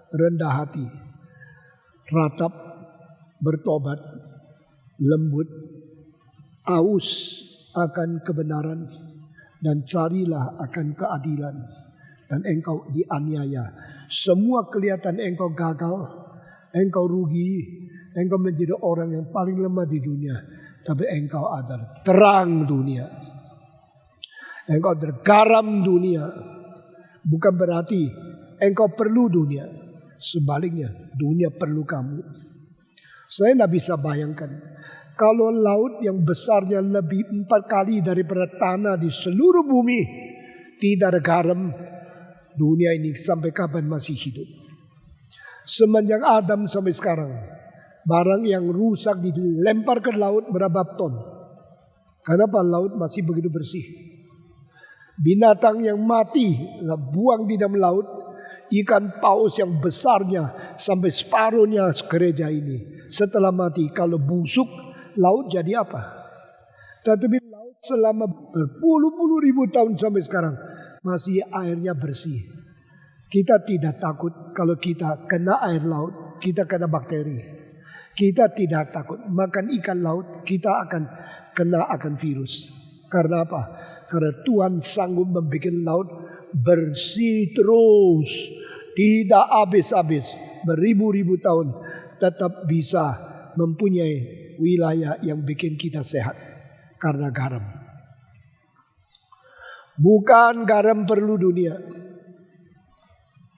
Rendah hati, ratap, bertobat, lembut, aus akan kebenaran, dan carilah akan keadilan. Dan engkau dianiaya. Semua kelihatan engkau gagal, engkau rugi, engkau menjadi orang yang paling lemah di dunia. Tapi engkau adalah terang dunia. Engkau adalah garam dunia. Bukan berarti engkau perlu dunia. Sebaliknya, dunia perlu kamu. Saya tidak bisa bayangkan. Kalau laut yang besarnya lebih 4 kali daripada tanah di seluruh bumi tidak ada garam, dunia ini sampai kapan masih hidup? Semenjak Adam sampai sekarang, barang yang rusak dilempar ke laut berapa ton? Kenapa laut masih begitu bersih? Binatang yang mati buang di dalam laut, ikan paus yang besarnya sampai separuhnya gereja ini. Setelah mati, kalau busuk, laut jadi apa? Tetapi laut selama berpuluh-puluh ribu tahun sampai sekarang masih airnya bersih. Kita tidak takut kalau kita kena air laut, kita kena bakteri. Kita tidak takut makan ikan laut, kita akan kena akan virus. Karena apa? Karena Tuhan sanggup membuat laut bersih terus, tidak habis-habis, beribu-ribu tahun tetap bisa mempunyai wilayah yang bikin kita sehat karena garam. Bukan garam perlu dunia,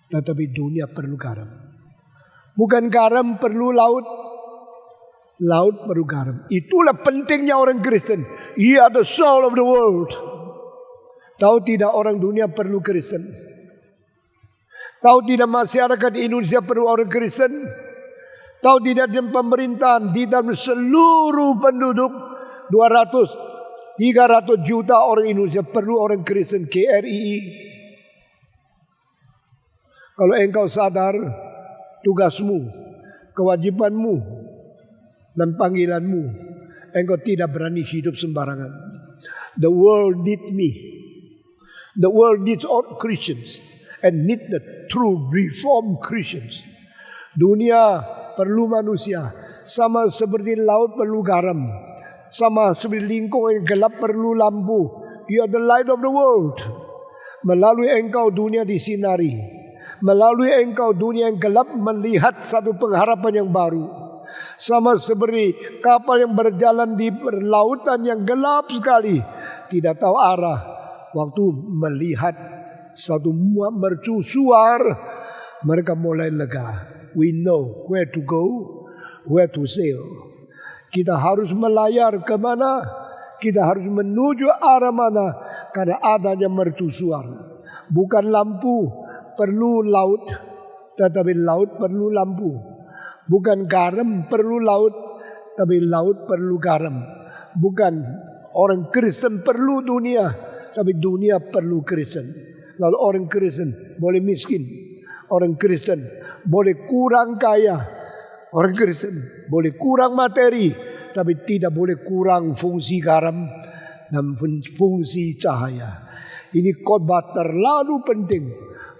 tetapi dunia perlu garam. Bukan garam perlu laut, laut perlu garam. Itulah pentingnya orang Kristen. He are the soul of the world. Tahu tidak orang dunia perlu Kristen? Tahu tidak masyarakat Indonesia perlu orang Kristen? Tahu tidak dalam pemerintahan di dalam seluruh penduduk 300 juta orang Indonesia perlu orang Kristen, KRII. Kalau engkau sadar tugasmu, kewajibanmu, dan panggilanmu, engkau tidak berani hidup sembarangan. The world need me. The world needs all Christians and need the true reformed Christians. Dunia perlu manusia, sama seperti laut perlu garam, sama seperti lingkungan yang gelap perlu lampu. You are the light of the world. Melalui engkau dunia disinari. Melalui engkau dunia yang gelap melihat satu pengharapan yang baru. Sama seperti kapal yang berjalan di lautan yang gelap sekali, tidak tahu arah. Waktu melihat satu mercusuar, mereka mulai lega. We know where to go, where to sail. Kita harus melayar ke mana, kita harus menuju arah mana, karena adanya mercusuar. Bukan lampu perlu laut, tetapi laut perlu lampu. Bukan garam perlu laut, tapi laut perlu garam. Bukan orang Kristen perlu dunia, tapi dunia perlu Kristen. Lalu orang Kristen boleh miskin, orang Kristen boleh kurang kaya, orang Kristen boleh kurang materi, tapi tidak boleh kurang fungsi garam dan fungsi cahaya. Ini khotbah terlalu penting.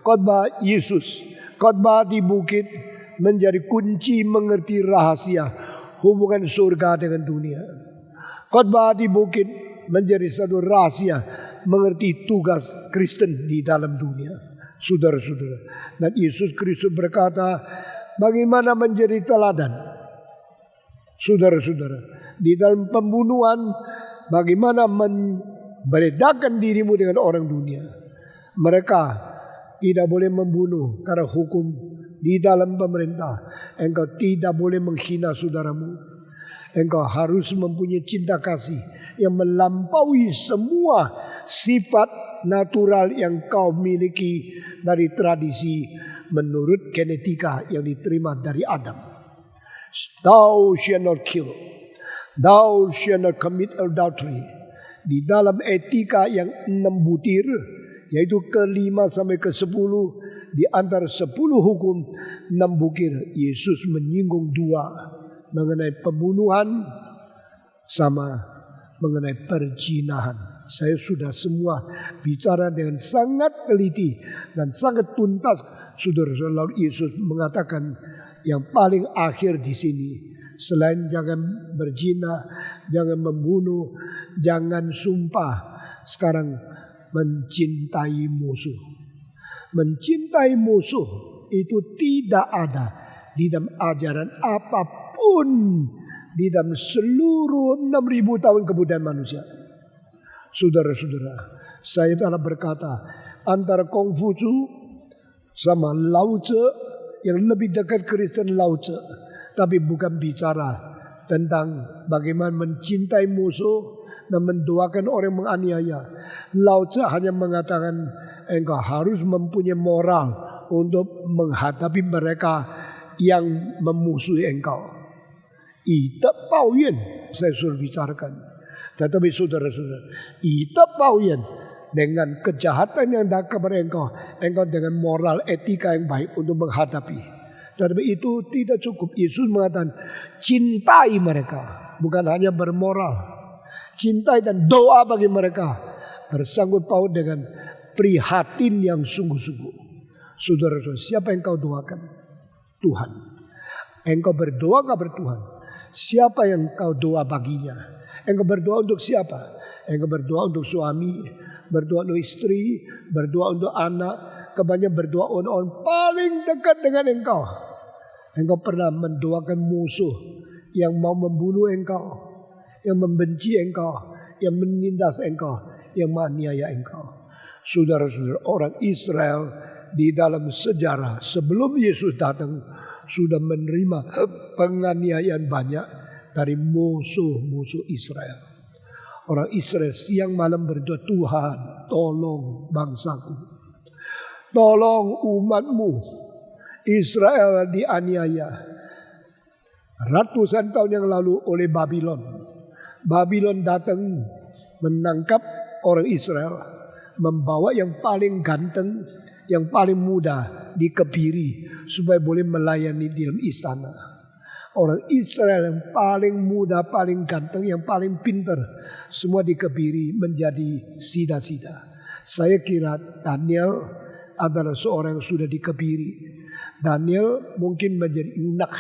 Khotbah Yesus, khotbah di bukit menjadi kunci mengerti rahasia hubungan surga dengan dunia. Khotbah di bukit menjadi satu rahasia mengerti tugas Kristen di dalam dunia. Saudara-saudara, dan Yesus Kristus berkata, bagaimana menjadi teladan? Saudara-saudara, di dalam pembunuhan, bagaimana membedakan dirimu dengan orang dunia? Mereka tidak boleh membunuh karena hukum di dalam pemerintah. Engkau tidak boleh menghina saudaramu. Engkau harus mempunyai cinta kasih yang melampaui semua sifat natural yang kau miliki dari tradisi menurut genetika yang diterima dari Adam. Thou shalt not kill. Thou shalt not commit adultery. Di dalam etika yang 6 butir, yaitu ke-5 sampai ke-10, di antara 10 hukum 6 butir, Yesus menyinggung 2 mengenai pembunuhan sama mengenai perzinahan. Saya sudah semua bicara dengan sangat teliti dan sangat tuntas. Saudara-saudara, lalu Yesus mengatakan yang paling akhir di sini, selain jangan berzina, jangan membunuh, jangan sumpah, sekarang mencintai musuh. Mencintai musuh itu tidak ada di dalam ajaran apapun di dalam seluruh 6.000 tahun kebudayaan manusia. Saudara-saudara, saya telah berkata antara Konghucu sama Lao Tse, yang lebih dekat Kristen Lao Tse, tapi bukan bicara tentang bagaimana mencintai musuh dan mendoakan orang menganiaya. Lao Tse hanya mengatakan engkau harus mempunyai moral untuk menghadapi mereka yang memusuhi engkau. Ita Pauyen saya suruh bicarakan. Tetapi saudara-saudara, ita Pauyen dengan kejahatan yang ada kepada engkau dengan moral etika yang baik untuk menghadapi. Tetapi itu tidak cukup. Yesus mengatakan cintai mereka, bukan hanya bermoral. Cintai dan doa bagi mereka bersangkut paut dengan prihatin yang sungguh-sungguh. Saudara-saudara, siapa yang kau doakan? Tuhan. Engkau berdoa kepada Tuhan. Siapa yang kau doa baginya? Engkau berdoa untuk siapa? Engkau berdoa untuk suami, berdoa untuk istri, berdoa untuk anak, kebanyakan berdoa untuk orang paling dekat dengan engkau. Engkau pernah mendoakan musuh yang mau membunuh engkau, yang membenci engkau, yang menindas engkau, yang menganiaya engkau. Saudara-saudara, orang Israel di dalam sejarah sebelum Yesus datang sudah menerima penganiayaan banyak dari musuh-musuh Israel. Orang Israel siang malam berdoa, Tuhan tolong bangsaku, tolong umatmu. Israel dianiaya ratusan tahun yang lalu oleh Babylon. Babylon datang menangkap orang Israel, membawa yang paling ganteng, yang paling muda dikebiri supaya boleh melayani di dalam istana. Orang Israel yang paling muda, paling ganteng, yang paling pintar, semua dikebiri menjadi sida-sida. Saya kira Daniel adalah seorang yang sudah dikebiri. Daniel mungkin menjadi yunak,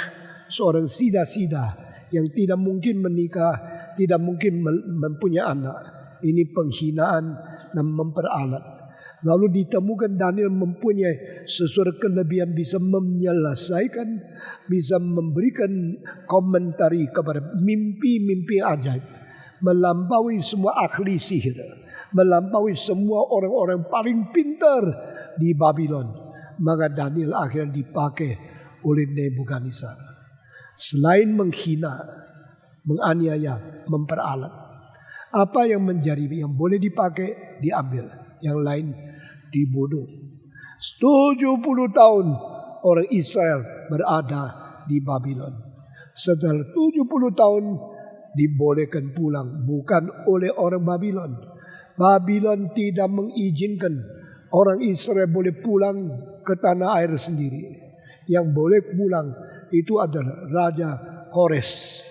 seorang sida-sida yang tidak mungkin menikah, tidak mungkin mempunyai anak. Ini penghinaan dan memperalat. Lalu ditemukan Daniel mempunyai sesuatu kelebihan, bisa menyelesaikan, bisa memberikan komentari kepada mimpi-mimpi ajaib, melampaui semua ahli sihir, melampaui semua orang-orang paling pintar di Babylon. Maka Daniel akhirnya dipakai oleh Nebukadnezar. Selain menghina, menganiaya, memperalat, apa yang menjadi yang boleh dipakai diambil, yang lain dibunuh. 70 tahun orang Israel berada di Babylon. Setelah 70 tahun dibolehkan pulang, bukan oleh orang Babylon. Babylon tidak mengizinkan orang Israel boleh pulang ke tanah air sendiri. Yang boleh pulang itu adalah Raja Kores,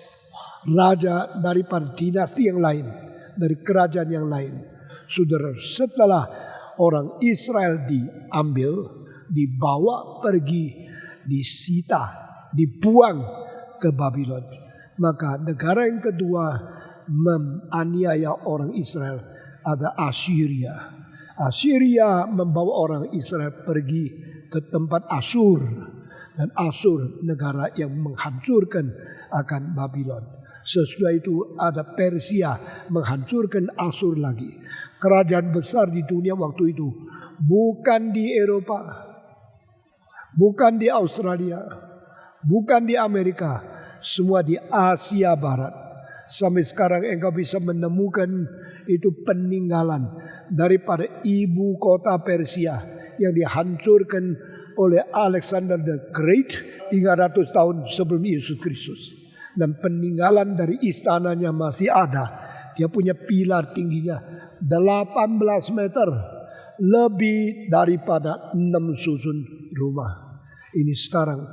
raja daripada dinasti yang lain, dari kerajaan yang lain. Saudara, setelah orang Israel diambil, dibawa pergi, disita, dibuang ke Babylon, maka negara yang kedua menganiaya orang Israel ada Assyria. Assyria membawa orang Israel pergi ke tempat Asyur, dan Asyur negara yang menghancurkan akan Babylon. Sesudah itu ada Persia menghancurkan Asyur lagi. Kerajaan besar di dunia waktu itu bukan di Eropa, bukan di Australia, bukan di Amerika, semua di Asia Barat. Sampai sekarang engkau bisa menemukan itu peninggalan daripada ibu kota Persia yang dihancurkan oleh Alexander the Great 300 tahun sebelum Yesus Kristus. Dan peninggalan dari istananya masih ada. Dia punya pilar tingginya 18 meter, lebih daripada 6 susun rumah. Ini sekarang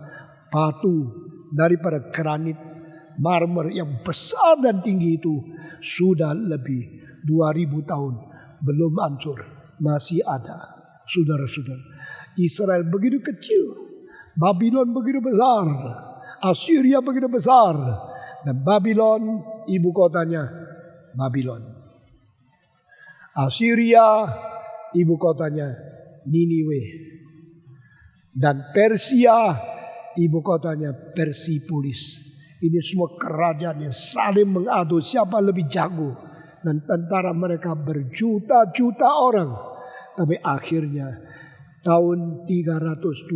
batu daripada granit marmer yang besar dan tinggi itu sudah lebih 2000 tahun belum hancur, masih ada. Saudara-saudara, Israel begitu kecil, Babylon begitu besar, Assyria begitu besar, dan Babylon ibu kotanya Babylon. Assyria ibu kotanya Niniwe, dan Persia ibu kotanya Persepolis. Ini semua kerajaan yang saling mengadu siapa lebih jago. Dan tentara mereka berjuta-juta orang. Tapi akhirnya tahun 320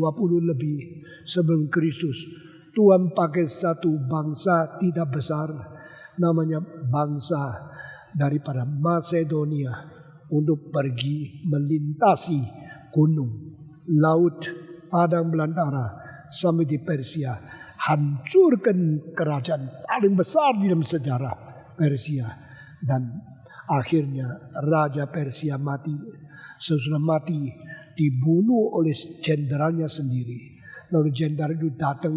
lebih sebelum Kristus, Tuhan pakai satu bangsa tidak besar, namanya bangsa daripada Masedonia, untuk pergi melintasi gunung, laut, padang belantara sampai di Persia. Hancurkan kerajaan paling besar di dalam sejarah Persia. Dan akhirnya Raja Persia mati. Sesudah mati dibunuh oleh jenderalnya sendiri. Lalu jenderal itu datang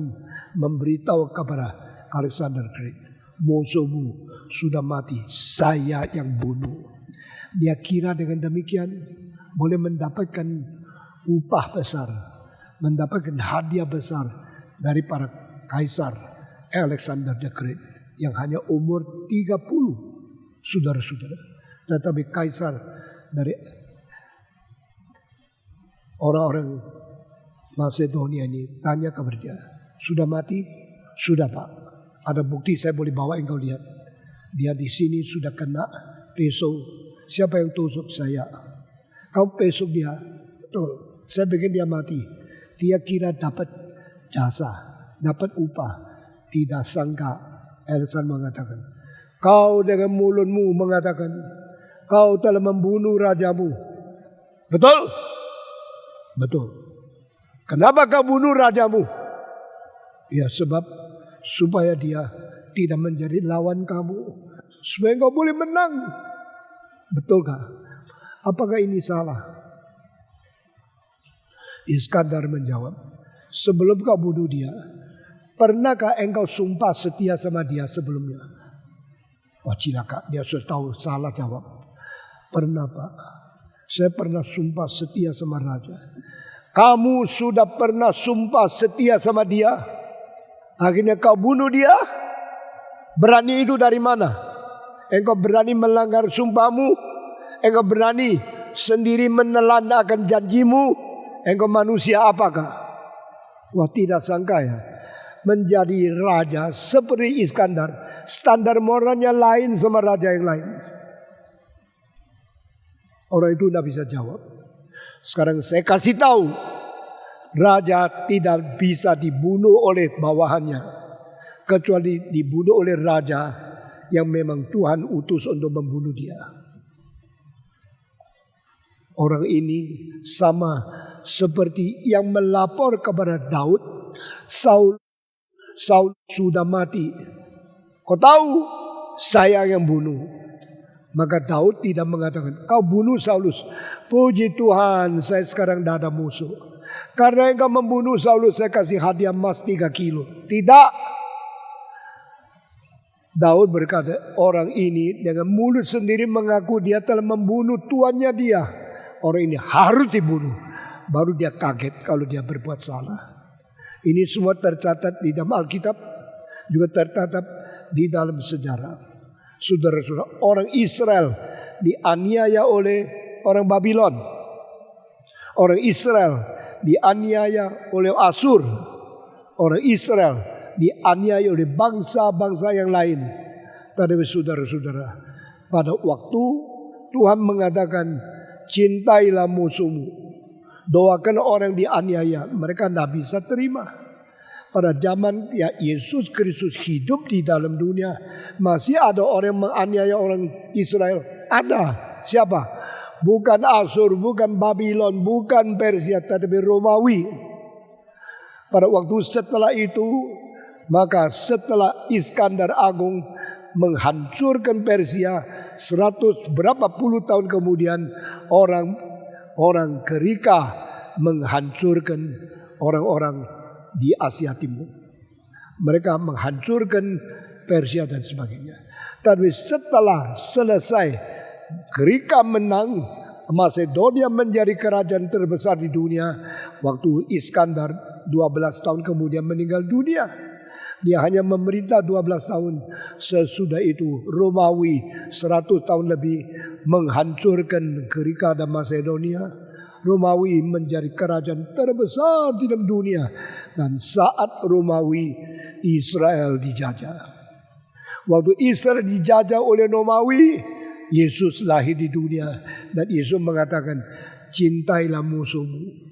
memberitahu kepada Alexander Great, musuhmu sudah mati, saya yang bunuh. Dia kira dengan demikian boleh mendapatkan upah besar, mendapatkan hadiah besar dari para Kaisar Alexander the Great yang hanya umur 30, saudara-saudara. Tetapi kaisar dari orang-orang Masedonia ini tanya kepada dia, sudah mati? Sudah Pak. Ada bukti saya boleh bawa engkau lihat. Dia di sini sudah kena pisau. Siapa yang tusuk? Saya. Kau pesuk dia? Betul. Saya bikin dia mati. Dia kira dapat jasa, dapat upah. Tidak sangka Alexander mengatakan, kau dengan mulutmu mengatakan kau telah membunuh rajamu. Betul? Betul. Kenapa kau bunuh rajamu? Ya sebab supaya dia tidak menjadi lawan kamu, supaya kau boleh menang. Betulkah? Apakah ini salah? Iskandar menjawab, sebelum kau bunuh dia, pernahkah engkau sumpah setia sama dia sebelumnya? Wah cilaka, dia sudah tahu salah jawab. Pernah Pak, saya pernah sumpah setia sama raja. Kamu sudah pernah sumpah setia sama dia, akhirnya kau bunuh dia? Berani itu dari mana? Engkau berani melanggar sumpahmu? Engkau berani sendiri menelan akan janjimu? Engkau manusia apakah? Wah tidak sangka ya, menjadi raja seperti Iskandar, standar moralnya lain sama raja yang lain. Orang itu tidak bisa jawab. Sekarang saya kasih tahu, raja tidak bisa dibunuh oleh bawahannya, kecuali dibunuh oleh raja yang memang Tuhan utus untuk membunuh dia. Orang ini sama seperti yang melapor kepada Daud, Saul sudah mati. Kau tahu saya yang bunuh. Maka Daud tidak mengatakan kau bunuh Saulus. Puji Tuhan saya sekarang tidak ada musuh. Karena engkau membunuh Saulus saya kasih hadiah emas 3 kilo. Tidak. Daud berkata orang ini dengan mulut sendiri mengaku dia telah membunuh tuannya dia. Orang ini harus dibunuh. Baru dia kaget kalau dia berbuat salah. Ini semua tercatat di dalam Alkitab, juga tercatat di dalam sejarah. Saudara-saudara, orang Israel dianiaya oleh orang Babylon. Orang Israel dianiaya oleh Asur. Orang Israel dianiaya oleh bangsa-bangsa yang lain. Tetapi saudara-saudara, pada waktu Tuhan mengatakan cintailah musuhmu, Doakan orang dianiaya, mereka tidak bisa terima. Pada zaman ya Yesus Kristus hidup di dalam dunia, masih ada orang yang menganiaya orang Israel. Ada. Siapa? Bukan Asur, bukan Babylon, bukan Persia, tetapi Romawi. Pada waktu setelah itu, maka setelah Iskandar Agung menghancurkan Persia, 100 berapa puluh tahun kemudian orang Gerika menghancurkan orang-orang di Asia Timur. Mereka menghancurkan Persia dan sebagainya. Tapi setelah selesai Gerika menang, Masedonia menjadi kerajaan terbesar di dunia. Waktu Iskandar 12 tahun kemudian meninggal dunia. Dia hanya memerintah 12 tahun. Sesudah itu Romawi 100 tahun lebih menghancurkan Gerika dan Masedonia. Romawi menjadi kerajaan terbesar di dalam dunia. Dan saat Romawi, Israel dijajah. Waktu Israel dijajah oleh Romawi, Yesus lahir di dunia. Dan Yesus mengatakan, cintailah musuhmu.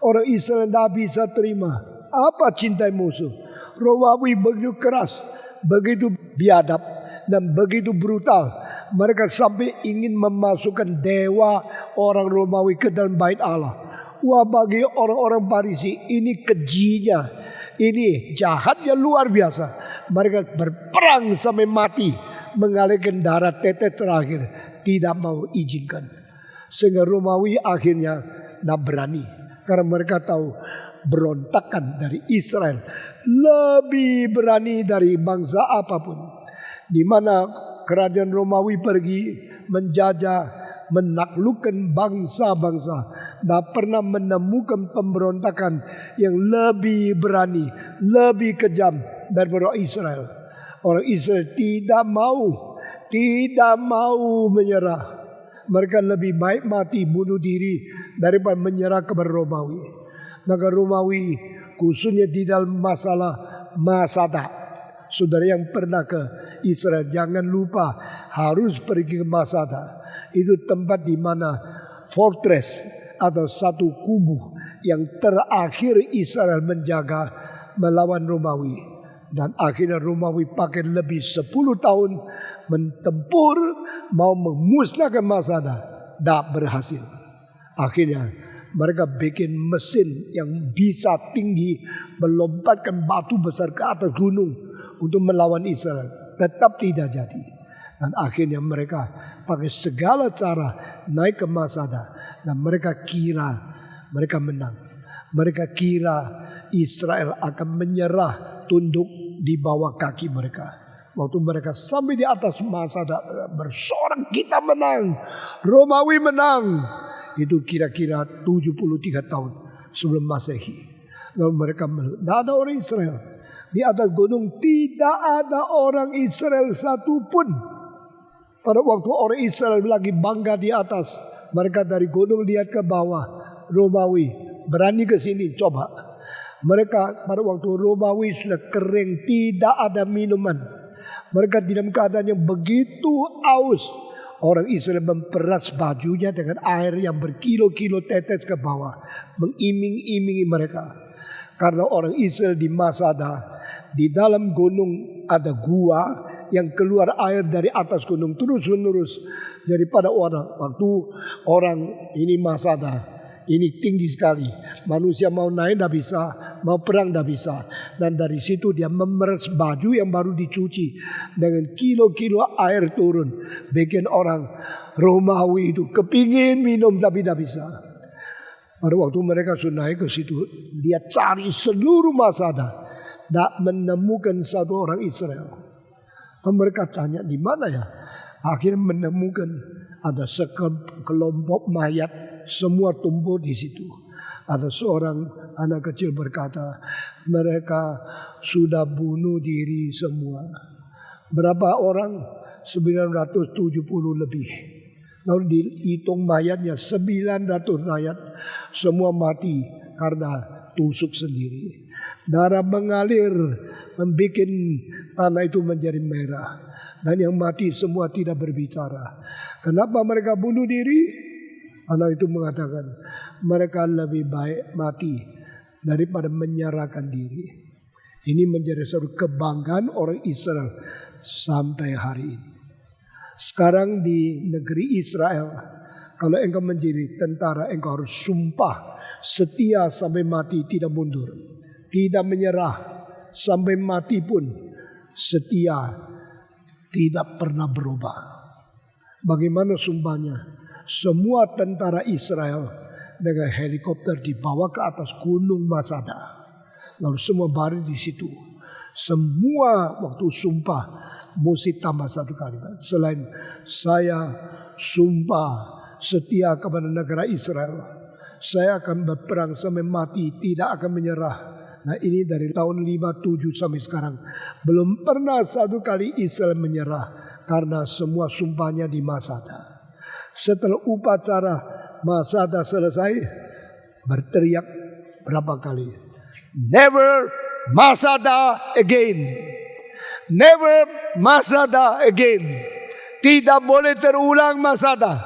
Orang Israel tidak bisa terima. Apa cintai musuh? Romawi begitu keras, begitu biadab, dan begitu brutal. Mereka sampai ingin memasukkan dewa orang Romawi ke dalam bait Allah. Wah, bagi orang-orang Farisi ini kejinya, ini jahatnya luar biasa. Mereka berperang sampai mati, mengalirkan darah tetes terakhir, tidak mau izinkan. Sehingga Romawi akhirnya tidak berani, karena mereka tahu berontakan dari Israel lebih berani dari bangsa apapun. Di mana kerajaan Romawi pergi menjajah, menaklukkan bangsa-bangsa, tidak pernah menemukan pemberontakan yang lebih berani, lebih kejam daripada Israel. Orang Israel tidak mau menyerah. Mereka lebih baik mati bunuh diri daripada menyerah kepada Romawi. Maka Romawi khususnya di dalam masalah Masada. Saudara yang pernah ke Israel, jangan lupa harus pergi ke Masada. Itu tempat di mana fortress atau satu kubu yang terakhir Israel menjaga melawan Romawi. Dan akhirnya Romawi pakai lebih 10 tahun mentempur, mau memusnahkan Masada. Tidak berhasil. Akhirnya mereka bikin mesin yang bisa tinggi melompat,kan batu besar ke atas gunung untuk melawan Israel. Tetap tidak jadi. Dan akhirnya mereka pakai segala cara naik ke Masada. Dan mereka kira mereka menang. Mereka kira Israel akan menyerah, tunduk di bawah kaki mereka. Waktu mereka sampai di atas Masada bersorak, kita menang, Romawi menang. Itu kira-kira 73 tahun sebelum Masehi. Lalu mereka tidak ada orang Israel. Di atas gunung tidak ada orang Israel satupun. Pada waktu orang Israel lagi bangga di atas, mereka dari gunung lihat ke bawah. Romawi berani ke sini, coba. Mereka pada waktu Romawi sudah kering, tidak ada minuman. Mereka dalam keadaan yang begitu aus. Orang Israel memperas bajunya dengan air yang berkilo-kilo tetes ke bawah, mengiming-imingi mereka. Karena orang Israel di Masada, di dalam gunung ada gua yang keluar air dari atas gunung terus-menerus. Jadi pada waktu orang ini Masada, ini tinggi sekali. Manusia mau naik tidak bisa, mau perang tidak bisa. Dan dari situ dia memeras baju yang baru dicuci dengan kilo-kilo air turun. Bikin orang Romawi itu kepingin minum tapi tidak bisa. Pada waktu mereka sudah naik ke situ, dia cari seluruh Masada, tidak menemukan satu orang Israel. Mereka tanya di mana ya? Akhirnya menemukan ada sekelompok mayat. Semua tumbuh di situ. Ada seorang anak kecil berkata, mereka sudah bunuh diri semua. Berapa orang? 970 lebih. Lalu dihitung mayatnya 900 mayat. Semua mati karena tusuk sendiri. Darah mengalir, membuat tanah itu menjadi merah. Dan yang mati semua tidak berbicara. Kenapa mereka bunuh diri? Anak itu mengatakan, mereka lebih baik mati daripada menyerahkan diri. Ini menjadi suatu kebanggaan orang Israel sampai hari ini. Sekarang di negeri Israel, kalau engkau menjadi tentara, engkau harus sumpah setia sampai mati, tidak mundur, tidak menyerah sampai mati pun setia, tidak pernah berubah. Bagaimana sumpahnya? Semua tentara Israel dengan helikopter dibawa ke atas gunung Masada, lalu semua baris di situ. Semua waktu sumpah mesti tambah satu kalimat. Selain saya sumpah setia kepada negara Israel, saya akan berperang sampai mati, tidak akan menyerah. Nah, ini dari tahun 57 sampai sekarang belum pernah satu kali Israel menyerah karena semua sumpahnya di Masada. Setelah upacara Masada selesai, berteriak berapa kali? Never Masada again. Never Masada again. Tidak boleh terulang Masada.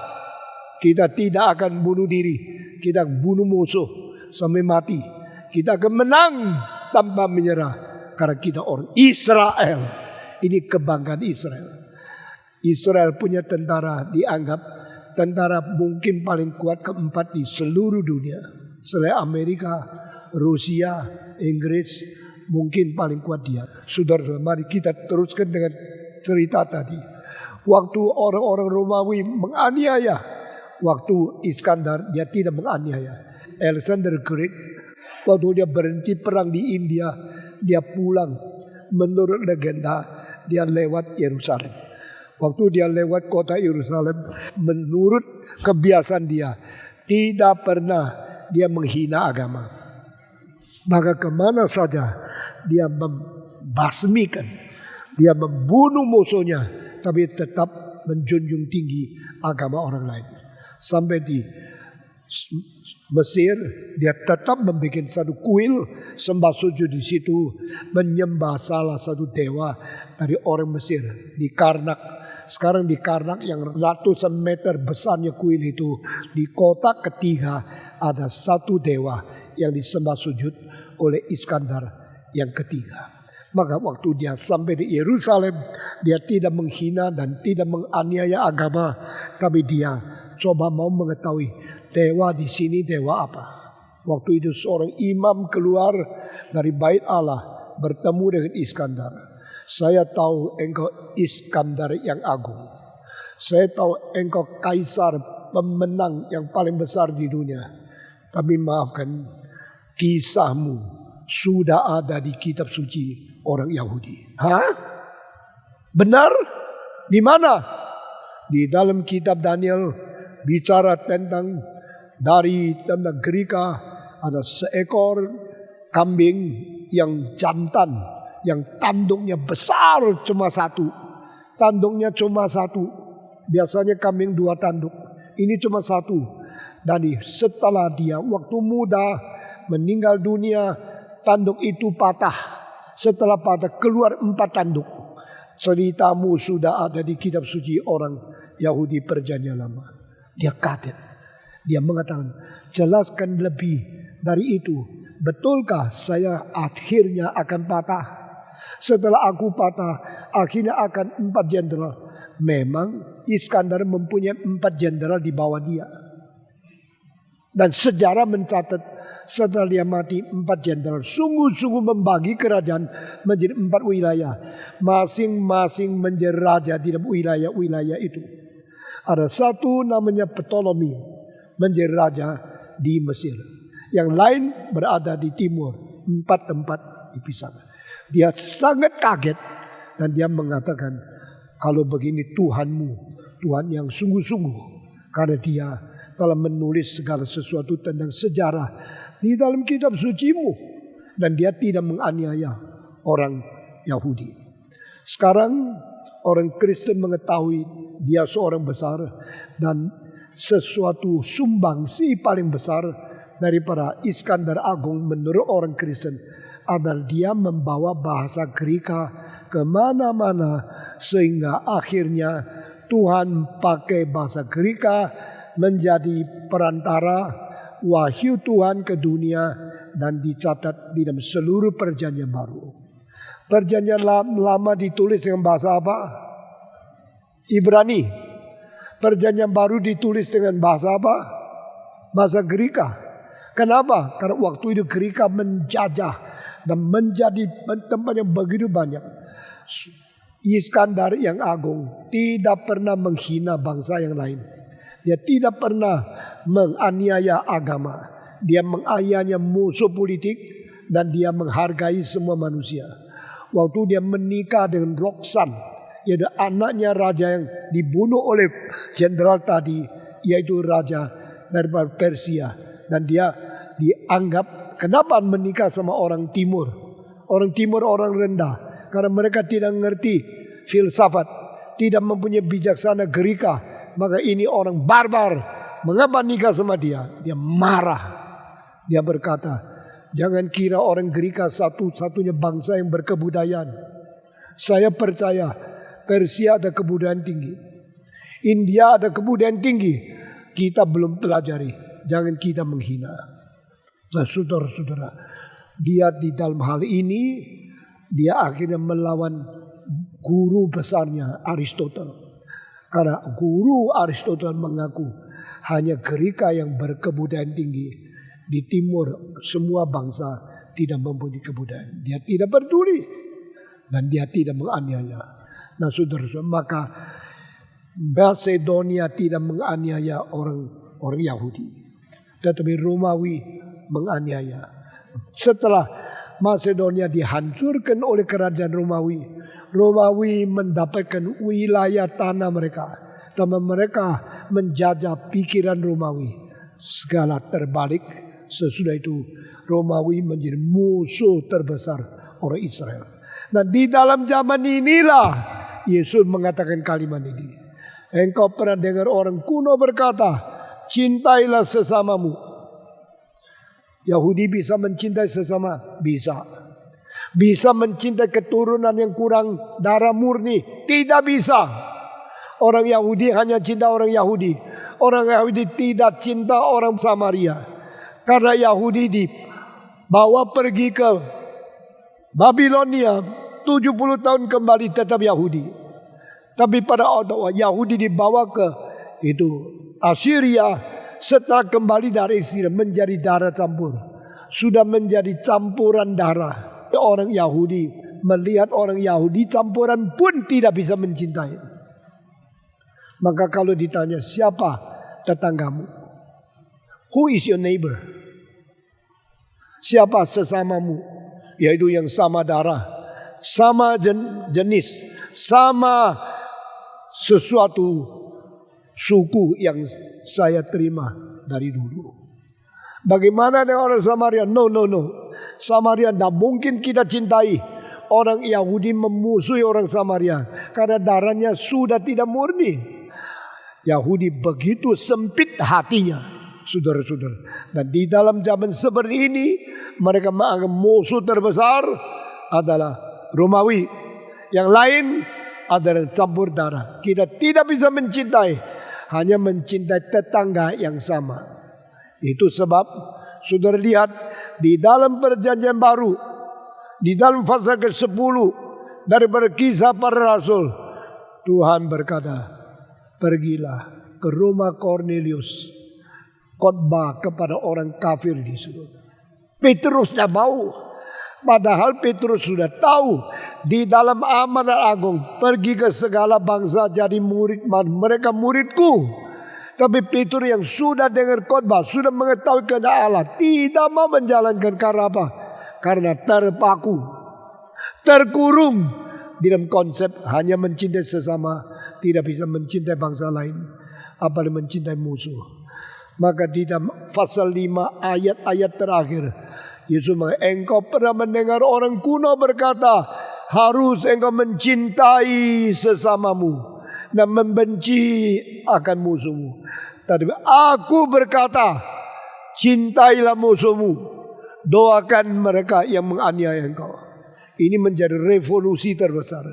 Kita tidak akan bunuh diri. Kita bunuh musuh sampai mati. Kita akan menang tanpa menyerah. Karena kita orang Israel. Ini kebanggaan Israel. Israel punya tentara dianggap tentara mungkin paling kuat keempat di seluruh dunia. Selain Amerika, Rusia, Inggris, mungkin paling kuat dia. Saudara, mari kita teruskan dengan cerita tadi. Waktu orang-orang Romawi menganiaya, waktu Iskandar dia tidak menganiaya. Alexander Great, waktu dia berhenti perang di India, dia pulang. Menurut legenda, dia lewat Yerusalem. Waktu dia lewat kota Yerusalem, menurut kebiasaan dia, tidak pernah dia menghina agama. Maka kemana saja dia membasmikan, dia membunuh musuhnya, tapi tetap menjunjung tinggi agama orang lain. Sampai di Mesir, dia tetap membuat satu kuil sembah sujud di situ, menyembah salah satu dewa dari orang Mesir di Karnak. Sekarang di Karnak yang ratusan meter besarnya kuil itu, di kota ketiga ada satu dewa yang disembah sujud oleh Iskandar yang ketiga. Maka waktu dia sampai di Yerusalem, dia tidak menghina dan tidak menganiaya agama, tapi dia coba mau mengetahui dewa di sini dewa apa. Waktu itu seorang imam keluar dari bait Allah bertemu dengan Iskandar. Saya tahu engkau Iskandar yang agung. Saya tahu engkau kaisar pemenang yang paling besar di dunia. Tapi maafkan, kisahmu sudah ada di kitab suci orang Yahudi. Hah? Benar? Di mana? Di dalam kitab Daniel bicara tentang tentang Gerika ada seekor kambing yang jantan, yang tanduknya besar cuma satu. Tanduknya cuma satu. Biasanya kambing 2 tanduk. Ini cuma satu. Dan setelah dia waktu muda meninggal dunia, tanduk itu patah. Setelah patah keluar 4 tanduk. Ceritamu sudah ada di kitab suci orang Yahudi perjanjian lama. Dia kaget. Dia mengatakan, jelaskan lebih dari itu. Betulkah saya akhirnya akan patah? Setelah aku patah, akhirnya akan 4 jenderal. Memang Iskandar mempunyai 4 jenderal di bawah dia. Dan sejarah mencatat setelah dia mati 4 jenderal sungguh-sungguh membagi kerajaan menjadi 4 wilayah. Masing-masing menjadi raja di dalam wilayah-wilayah itu. Ada satu namanya Ptolemy menjadi raja di Mesir. Yang lain berada di timur. 4 tempat dipisahkan. Dia sangat kaget dan dia mengatakan, kalau begini Tuhanmu, Tuhan yang sungguh-sungguh. Karena dia telah menulis segala sesuatu tentang sejarah di dalam kitab sucimu. Dan dia tidak menganiaya orang Yahudi. Sekarang orang Kristen mengetahui dia seorang besar. Dan sesuatu sumbangsi paling besar daripada Iskandar Agung menurut orang Kristen adalah dia membawa bahasa Gerika kemana-mana. Sehingga akhirnya Tuhan pakai bahasa Gerika menjadi perantara wahyu Tuhan ke dunia dan dicatat di dalam seluruh perjanjian baru. Perjanjian lama ditulis dengan bahasa apa? Ibrani. Perjanjian baru ditulis dengan bahasa apa? Bahasa Greka. Kenapa? Karena waktu itu Greka menjajah dan menjadi tempat yang begitu banyak. Iskandar yang agung tidak pernah menghina bangsa yang lain. Dia tidak pernah menganiaya agama. Dia menganiaya musuh politik dan dia menghargai semua manusia. Waktu dia menikah dengan Roxan, yaitu anaknya raja yang dibunuh oleh jenderal tadi, yaitu raja dari Persia. Dan dia dianggap, kenapa menikah sama orang timur? Orang timur orang rendah. Karena mereka tidak mengerti filsafat, tidak mempunyai bijaksana Greka. Maka ini orang barbar. Mengapa nikah sama dia? Dia marah. Dia berkata, jangan kira orang Greka satu-satunya bangsa yang berkebudayaan. Saya percaya Persia ada kebudayaan tinggi, India ada kebudayaan tinggi. Kita belum pelajari. Jangan kita menghina. Nah, saudara-saudara, dia di dalam hal ini dia akhirnya melawan guru besarnya Aristoteles. Karena guru Aristoteles mengaku hanya Greka yang berkebudayaan tinggi. Di timur semua bangsa tidak mempunyai kebudayaan. Dia tidak peduli dan dia tidak menganiaya. Nah, saudara-saudara, maka Macedonia tidak menganiaya orang Yahudi, tetapi Romawi menganiaya. Setelah Macedonia dihancurkan oleh kerajaan Romawi, Romawi mendapatkan wilayah tanah mereka, dan mereka menjajah pikiran Romawi. Segala terbalik. Sesudah itu Romawi menjadi musuh terbesar orang Israel. Nah, di dalam zaman inilah Yesus mengatakan kalimat ini. Engkau pernah dengar orang kuno berkata, cintailah sesamamu. Yahudi bisa mencintai sesama? Bisa. Bisa mencintai keturunan yang kurang darah murni? Tidak bisa. Orang Yahudi hanya cinta orang Yahudi. Orang Yahudi tidak cinta orang Samaria. Karena Yahudi dibawa pergi ke Babilonia 70 tahun kembali tetap Yahudi. Tapi pada waktu Yahudi dibawa ke itu Assyria, setelah kembali dari Assyria menjadi darah campur. Sudah menjadi campuran darah. Orang Yahudi melihat orang Yahudi campuran pun tidak bisa mencintai. Maka kalau ditanya siapa tetanggamu? Who is your neighbor? Siapa sesamamu? Yaitu yang sama darah, sama jenis, sama sesuatu suku yang saya terima dari dulu. Bagaimana dengan orang Samaria? No. Samaria tidak mungkin kita cintai. Orang Yahudi memusuhi orang Samaria karena darahnya sudah tidak murni. Yahudi begitu sempit hatinya. Saudara-saudara, dan di dalam zaman seperti ini mereka menganggap musuh terbesar adalah Romawi. Yang lain adalah campur darah. Kita tidak bisa mencintai, hanya mencintai tetangga yang sama. Itu sebab saudara lihat di dalam perjanjian baru, di dalam pasal ke-10 daripada Kisah Para Rasul, Tuhan berkata, pergilah ke rumah Cornelius, khotbah kepada orang kafir di situ. Petrus tidak mau. Padahal Petrus sudah tahu di dalam amanat agung, pergi ke segala bangsa jadi murid, mereka muridku. Tapi Petrus yang sudah dengar khotbah, sudah mengetahui kehendak Allah, tidak mau menjalankan. Karena apa? Karena terpaku, terkurung di dalam konsep hanya mencintai sesama, tidak bisa mencintai bangsa lain, apalagi mencintai musuh. Maka di dalam pasal 5 ayat-ayat terakhir, Yesus mengatakan, engkau pernah mendengar orang kuno berkata, harus engkau mencintai sesamamu dan membenci akan musuhmu. Tapi aku berkata, cintailah musuhmu, doakan mereka yang menganiaya engkau. Ini menjadi revolusi terbesar.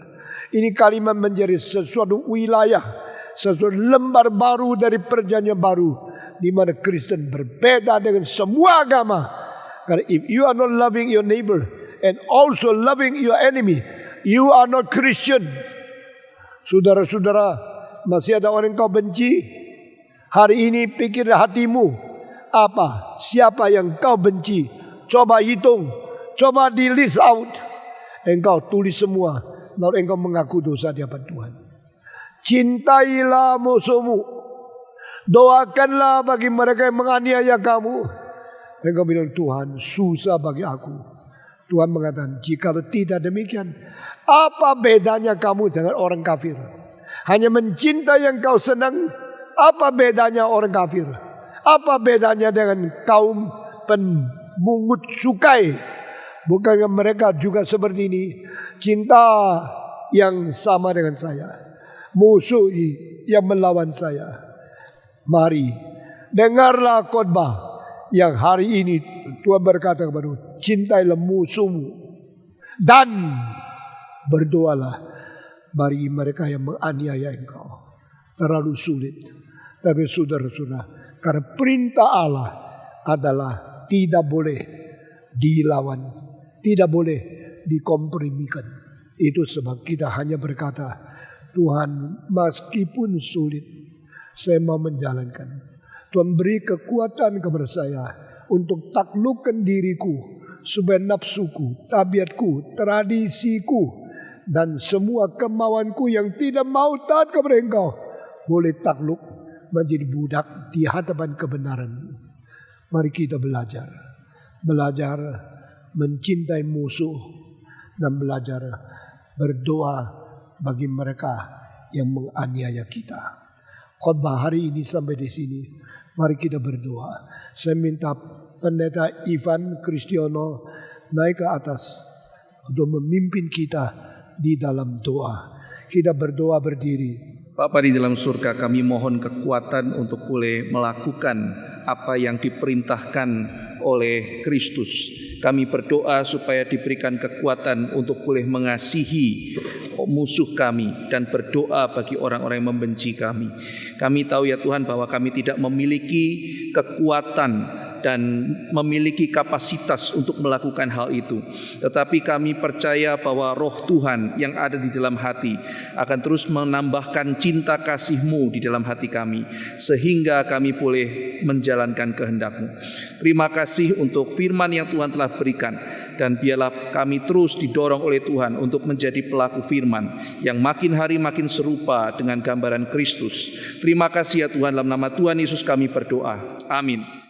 Ini kalimat menjadi sesuatu wilayah sesuatu lembar baru dari perjanjian baru, di mana Kristen berbeda dengan semua agama. Karena if you are not loving your neighbor and also loving your enemy, you are not Christian. Saudara-saudara, masih ada orang yang kau benci? Hari ini pikir hatimu, apa? Siapa yang kau benci? Coba hitung, coba di list out. Engkau tulis semua, lalu engkau mengaku dosa di hadapan Tuhan. Cintailah musuhmu, doakanlah bagi mereka yang menganiaya kamu. Engkau bilang, Tuhan, susah bagi aku. Tuhan mengatakan, jika tidak demikian, apa bedanya kamu dengan orang kafir? Hanya mencintai yang kau senang, apa bedanya orang kafir? Apa bedanya dengan kaum pemungut cukai? Bukankah mereka juga seperti ini? Cinta yang sama dengan saya, musuh yang melawan saya. Mari, dengarlah khotbah yang hari ini Tuhan berkata kepada, cintailah musuhmu dan berdoalah bagi mereka yang menganiaya engkau. Terlalu sulit. Tapi saudara-saudara, karena perintah Allah adalah tidak boleh dilawan, tidak boleh dikompromikan. Itu sebab kita hanya berkata, Tuhan, meskipun sulit, saya mau menjalankan. Tuhan beri kekuatan kepada saya untuk taklukkan diriku, supaya nafsuku, tabiatku, tradisiku, dan semua kemauanku yang tidak mau taat kepada engkau boleh takluk menjadi budak di hadapan kebenaran. Mari kita belajar mencintai musuh dan belajar berdoa bagi mereka yang menganiaya kita. Khotbah hari ini sampai di sini. Mari kita berdoa. Saya minta Pendeta Ivan Kristiono naik ke atas untuk memimpin kita di dalam doa. Kita berdoa berdiri. Bapa di dalam surga, kami mohon kekuatan untuk boleh melakukan apa yang diperintahkan oleh Kristus. Kami berdoa supaya diberikan kekuatan untuk boleh mengasihi musuh kami dan berdoa bagi orang-orang yang membenci kami. Kami tahu ya Tuhan bahwa kami tidak memiliki kekuatan dan memiliki kapasitas untuk melakukan hal itu. Tetapi kami percaya bahwa Roh Tuhan yang ada di dalam hati akan terus menambahkan cinta kasih-Mu di dalam hati kami, sehingga kami boleh menjalankan kehendak-Mu. Terima kasih untuk firman yang Tuhan telah berikan, dan biarlah kami terus didorong oleh Tuhan untuk menjadi pelaku firman yang makin hari makin serupa dengan gambaran Kristus. Terima kasih ya Tuhan, dalam nama Tuhan Yesus kami berdoa. Amin.